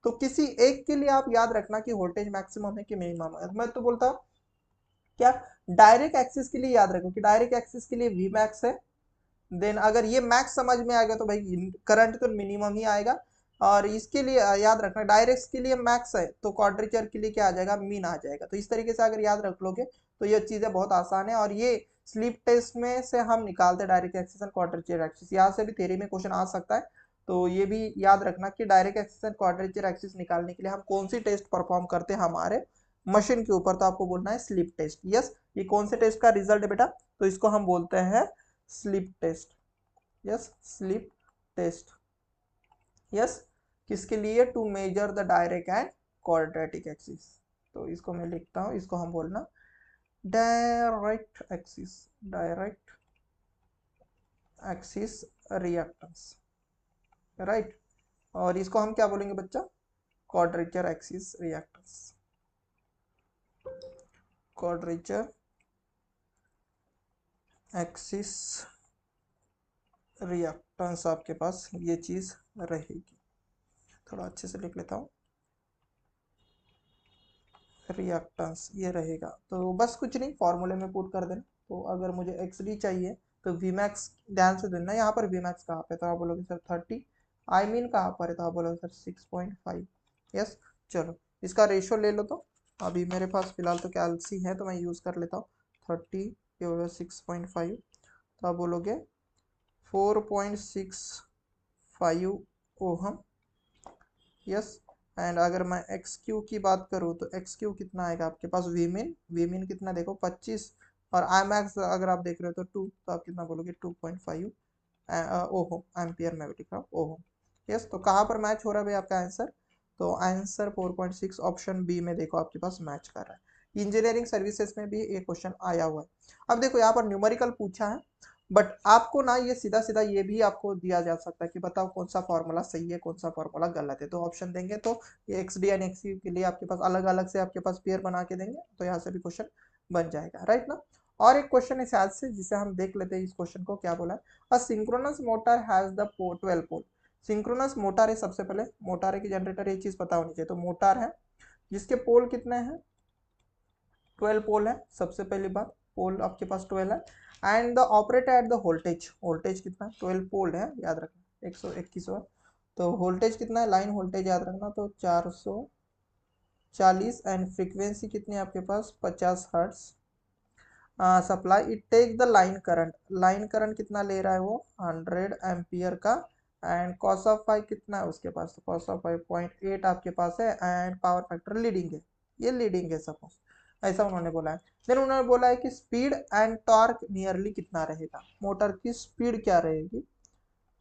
तो किसी एक के लिए आप याद रखना कि वोल्टेज मैक्सिमम है कि मिनिमम है। मैं तो बोलता हूँ क्या, डायरेक्ट एक्सिस के लिए याद रखो कि डायरेक्ट एक्सिस के लिए वी मैक्स है। देन अगर ये मैक्स समझ में आ गया तो भाई करंट तो मिनिमम ही आएगा। और इसके लिए याद रखना डायरेक्ट के लिए मैक्स है तो क्वाड्रेचर के लिए क्या आ जाएगा, मीन आ जाएगा। तो इस तरीके से अगर याद रख लोगे तो ये चीजें बहुत आसान है, और ये स्लिप टेस्ट में से हम निकालते हैं direct axis and quadrature axis, यहाँ से भी थ्योरी में क्वेश्चन आ सकता है। तो ये भी याद रखना कि direct axis and quadrature axis निकालने के लिए हम कौन सी टेस्ट परफॉर्म करते हैं हमारे मशीन के ऊपर, तो आपको बोलना है स्लिप टेस्ट। यस, ये कौन से टेस्ट का रिजल्ट है बेटा, तो इसको हम बोलते हैं slip test. Yes, slip test. Yes, किसके लिए, to measure the direct and quadratic axis. तो इसको मैं लिखता हूं, इसको हम बोलना direct axis, direct axis reactance, right. और इसको हम क्या बोलेंगे बच्चा, quadrature axis reactance, quadrature axis reactance आपके पास ये चीज रहेगी। थोड़ा अच्छे से लिख लेता हूँ, रिएक्टेंस ये रहेगा। तो बस कुछ नहीं, फॉर्मूले में पुट कर देना। तो अगर मुझे एक्स डी चाहिए तो वी मैक्स ध्यान से देना, यहाँ पर वी मैक्स कहाँ पे, तो आप बोलोगे सर 30, आई मीन कहाँ पर है, तो आप बोलोगे सर 6.5। यस, चलो इसका रेशियो ले लो। तो अभी मेरे पास फिलहाल तो कैल्सी है तो मैं यूज़ कर लेता हूँ 30 ये 6.5, तो आप बोलोगे 4.65 ओहम। यस, एंड अगर मैं एक्स क्यू की बात करूँ तो एक्स क्यू कितना आएगा आपके पास, वी मीन कितना देखो 25, और आई मैक्स अगर आप देख रहे हो तो 2, तो आप कितना बोलोगे 2.5 ओहो एम्पियर में भी लिखा ओहो। यस, तो कहाँ पर मैच हो रहा है भाई आपका आंसर, तो आंसर 4.6 ऑप्शन बी में देखो आपके पास मैच कर रहा है। इंजीनियरिंग सर्विसेज में भी एक क्वेश्चन आया हुआ है। अब देखो यहाँ पर न्यूमेरिकल पूछा है, बट आपको ना ये सीधा सीधा ये भी आपको दिया जा सकता है कि बताओ कौन सा फॉर्मूला सही है कौन सा फॉर्मूला गलत है, तो ऑप्शन देंगे तो ये x D and x you के लिए आपके पास अलग अलग से आपके पास पेयर बना के देंगे, तो यहाँ से भी क्वेश्चन बन जाएगा, राइट ना। और एक क्वेश्चन है शायद से जिसे हम देख लेते हैं, इस क्वेश्चन को क्या बोला है, a synchronous motor has the 12 pole. Synchronous motor है, सबसे पहले मोटर है कि जनरेटर, ये चीज पता होनी चाहिए, तो मोटर है जिसके पोल कितने हैं, 12 पोल है, सबसे पहली बात पोल आपके पास 12 है। And the operator at the voltage, voltage कितना 12 पोल है याद रखना 121 है, तो वोल्टेज कितना है, लाइन वोल्टेज याद रखना, तो 440 एंड फ्रीक्वेंसी कितनी है आपके पास 50 hertz. Supply it take the line current कितना ले रहा है वो 100 एम्पियर का, एंड कॉस ऑफ फाइव कितना है उसके पास, तो कॉस ऑफ 5.8 आपके पास है, एंड पावर फैक्टर लीडिंग है, ये लीडिंग है सपोज, ऐसा उन्होंने बोला है। देन उन्होंने बोला है कि स्पीड एंड टॉर्क नियरली कितना रहेगा, मोटर की स्पीड क्या रहेगी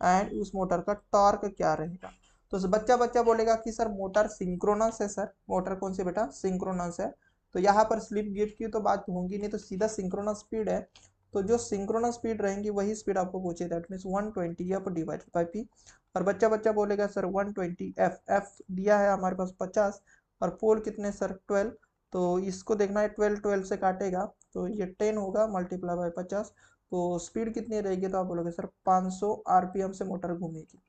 एंड उस मोटर का टॉर्क क्या रहेगा। तो बच्चा बच्चा बोलेगा कि सर मोटर सिंक्रोनस है, सर मोटर कौन सी बेटा सिंक्रोनस है, तो यहाँ पर स्लिप गेज की तो बात होंगी नहीं, तो सीधा सिंक्रोनस स्पीड है, तो जो सिंक्रोनस स्पीड रहेंगी वही स्पीड आपको पूछे, that means 120 F divided by P. और बच्चा बच्चा बोलेगा सर 120 एफ, एफ दिया है हमारे पास 50, और पोल कितने सर 12, तो इसको देखना है 12 12 से काटेगा तो ये 10 होगा मल्टीप्लाई बाई 50, तो स्पीड कितनी रहेगी, तो आप बोलोगे सर 500 आरपीएम से मोटर घूमेगी।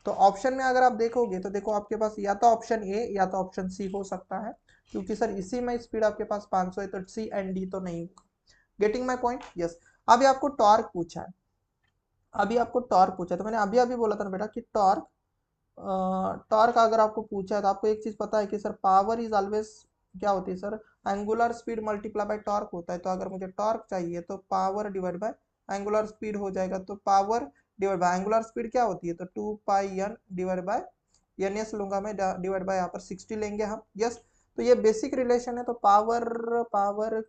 तो ऑप्शन में अगर आप देखोगे तो देखो आपके पास या तो ऑप्शन ए या तो ऑप्शन सी हो सकता है, क्योंकि सर इसी में स्पीड आपके पास 500 है, तो सी एंड डी तो नहीं होगा। Getting my point, yes. अभी आपको टॉर्क पूछा है, तो मैंने अभी अभी बोला था ना बेटा कि टॉर्क, टॉर्क अगर आपको पूछा है तो आपको एक चीज पता है कि सर पावर इज ऑलवेज क्या होती है sir, angular speed multiply by torque होता है, तो अगर मुझे टॉर्क चाहिए तो power divide by angular speed हो जाएगा, तो power divide by angular speed क्या होती है, तो 2 pi N divide by N S लूंगा मैं, डिवाइड बाय यहाँ पर 60 लेंगे हम, यस। तो ये बेसिक रिलेशन है, तो पावर पावर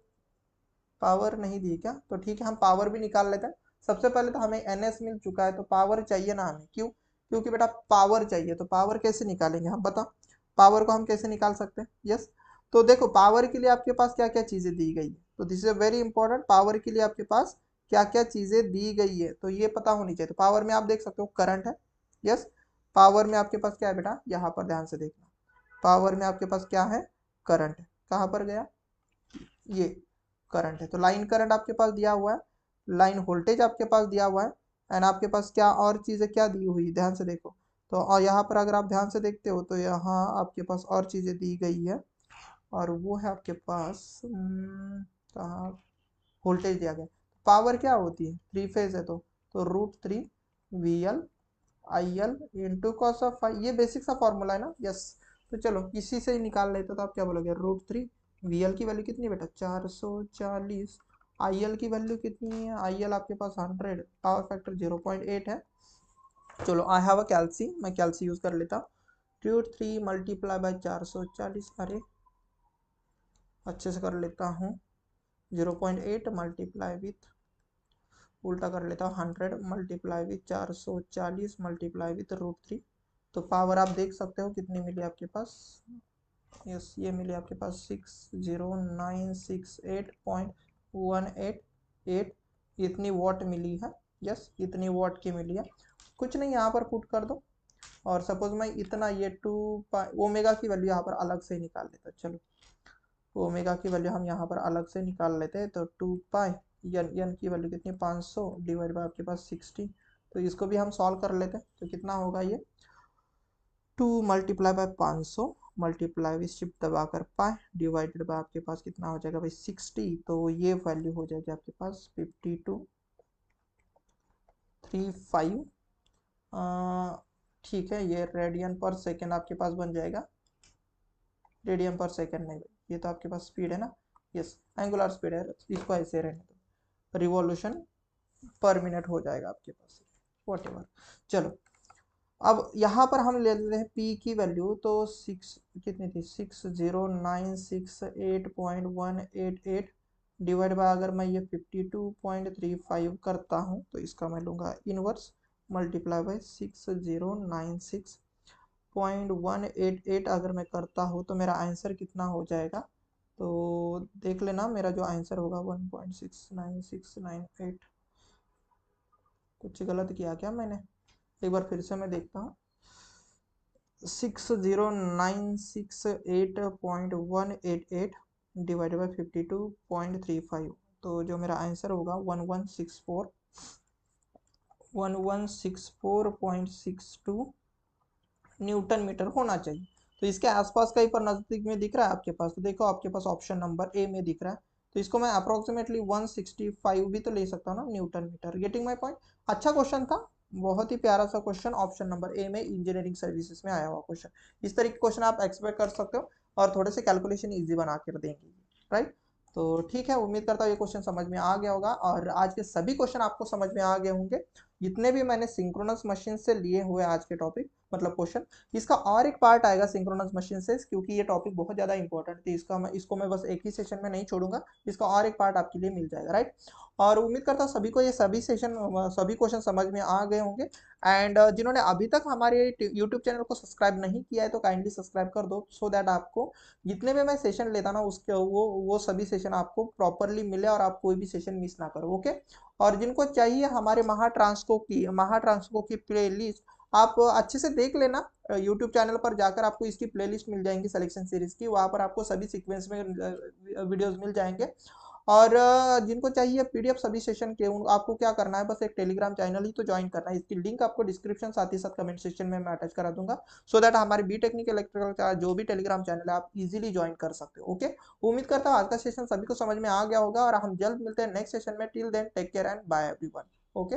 पावर नहीं दी क्या, तो ठीक है हम पावर भी निकाल लेते हैं। सबसे पहले तो हमें एनएस मिल चुका है, तो पावर चाहिए ना हमें, क्यों, क्योंकि बेटा पावर चाहिए, तो पावर कैसे निकालेंगे हम बता, पावर को हम कैसे निकाल सकते हैं, यस। तो देखो पावर के लिए आपके पास क्या क्या चीजें दी गई है, तो this is very important, power के लिए आपके पास क्या क्या चीजें दी गई है तो ये पता होनी चाहिए। तो पावर में आप देख सकते हो करंट है, यस। पावर में आपके पास क्या है बेटा, यहाँ पर ध्यान से देखना, पावर में आपके पास क्या है, करंट है, कहाँ पर गया, ये करंट है, तो लाइन करंट आपके पास दिया हुआ है, लाइन वोल्टेज आपके पास दिया हुआ है, एंड आपके पास क्या और चीजें क्या दी हुई ध्यान से देखो, तो और यहाँ पर अगर आप ध्यान से देखते हो तो यहाँ आपके पास और चीजें दी गई है, और वो है आपके पास कहाँ, वोल्टेज दिया गया। पावर क्या होती है, थ्री फेज है, तो √3 VL IL into cos of five, ये बेसिक सा फॉर्मूला है ना, यस। तो चलो इसी से ही निकाल लेते, तो आप क्या बोलोगे √3, VL की वैल्यू कितनी बेटा 440, IL की वैल्यू कितनी है, IL आपके पास 100, पावर फैक्टर 0.8 है। चलो आई हैव अ कैल्सी, मैं कैल्सी यूज कर लेता, √3 मल्टीप्लाई बाय 440, अरे अच्छे से कर लेता हूँ, 0.8 मल्टीप्लाई विथ, उल्टा कर लेता हूँ 100 मल्टीप्लाई विथ 440 मल्टीप्लाई विथ √3, तो पावर आप देख सकते हो कितनी मिली आपके पास, यस ये मिली आपके पास 60968.188, इतनी वॉट मिली है, यस इतनी वॉट की मिली है। कुछ नहीं यहाँ पर पुट कर दो, और सपोज मैं इतना ये 2 ओमेगा की वैल्यू यहाँ पर अलग से निकाल लेता, चलो ओमेगा की वैल्यू हम यहाँ पर अलग से निकाल लेते हैं, तो 2 पाई एन की वैल्यू कितनी 500 डिवाइड बाय आपके पास 60, तो इसको भी हम सॉल्व कर लेते हैं, तो कितना होगा ये 2 multiply by 500 multiply with shift दबाकर पाई डिवाइडेड बाय आपके पास कितना हो जाएगा भाई 60, तो ये वैल्यू हो जाएगी आपके पास 5235, ठीक है, ये रेडियन पर सेकेंड आपके पास बन जाएगा, रेडियन पर सेकेंड नहीं, ये तो आपके पास स्पीड है ना, यस एंगुलर स्पीड है, इसको ऐसे रहने दो, रिवॉल्यूशन पर मिनट हो जाएगा आपके पास, वॉट एवर। चलो अब यहाँ पर हम ले लेते हैं पी की वैल्यू, तो 6 कितनी थी, 6096.188 डिवाइड बाय, अगर मैं ये 52.35 करता हूँ तो इसका मैं लूँगा इनवर्स मल्टीप्लाई बाय 6096.188 अगर मैं करता हूँ तो मेरा आंसर कितना हो जाएगा। तो देख लेना मेरा जो आंसर होगा 1.69698। कुछ गलत किया क्या मैंने, एक बार फिर से मैं देखता हूँ। 6096.188 डिवाइड बाई 52.35, तो जो मेरा आंसर होगा 1164 न्यूटन मीटर होना चाहिए। तो इसके आसपास कहीं पर नज़दीक में दिख रहा है आपके पास, तो देखो आपके पास ऑप्शन नंबर ए में दिख रहा है, तो इसको मैं अप्रोक्सीमेटली 165 भी तो ले सकता हूँ ना newton metre. Getting my point. अच्छा क्वेश्चन था, बहुत ही प्यारा सा क्वेश्चन, ऑप्शन नंबर ए में इंजीनियरिंग सर्विसेज में आया हुआ क्वेश्चन। इस तरह के क्वेश्चन आप एक्सपेक्ट कर सकते हो और थोड़े से कैलकुलेशन ईजी बना कर देंगे, राइट। तो ठीक है, उम्मीद करता हूँ ये क्वेश्चन समझ में आ गया होगा और आज के सभी क्वेश्चन आपको समझ में आ गए होंगे, जितने भी मैंने सिंक्रोनस मशीन से लिए हुए आज के टॉपिक मतलब क्वेश्चन। इसका और एक पार्ट आएगा सिंक्रोनस मशीन से, क्योंकि ये टॉपिक बहुत ज़्यादा इंपॉर्टेंट थी, इसको मैं बस एक ही सेशन में नहीं छोड़ूंगा, इसका और एक पार्ट आपके लिए मिल जाएगा, राइट। और उम्मीद करता हूँ सभी को ये सभी क्वेश्चन समझ में आ गए होंगे। एंड जिन्होंने अभी तक हमारे यूट्यूब चैनल को सब्सक्राइब नहीं किया है तो काइंडली सब्सक्राइब कर दो, सो दैट आपको जितने भी मैं सेशन लेता ना उसके वो सभी सेशन आपको प्रॉपरली मिले और आप कोई भी सेशन मिस ना करो, ओके। और जिनको चाहिए हमारे महाट्रांसको की प्ले लिस्ट, आप अच्छे से देख लेना, यूट्यूब चैनल पर जाकर आपको इसकी प्लेलिस्ट मिल जाएंगी सिलेक्शन सीरीज की, वहाँ पर आपको सभी सीक्वेंस में वीडियोस मिल जाएंगे। और जिनको चाहिए पीडीएफ सभी सेशन के, आपको क्या करना है, बस एक टेलीग्राम चैनल ही तो ज्वाइन करना है, इसकी लिंक आपको डिस्क्रिप्शन साथ ही साथ कमेंट सेक्शन में मैं अटैच करा दूंगा, सो दैट हमारे बी टेक्निकल इलेक्ट्रिकल का जो भी टेलीग्राम चैनल है आप इजीली ज्वाइन कर सकते हो, ओके। उम्मीद करता हूँ आज का सेशन सभी को समझ में आ गया होगा और हम जल्द मिलते हैं नेक्स्ट सेशन में। Till then take care and bye everyone, okay.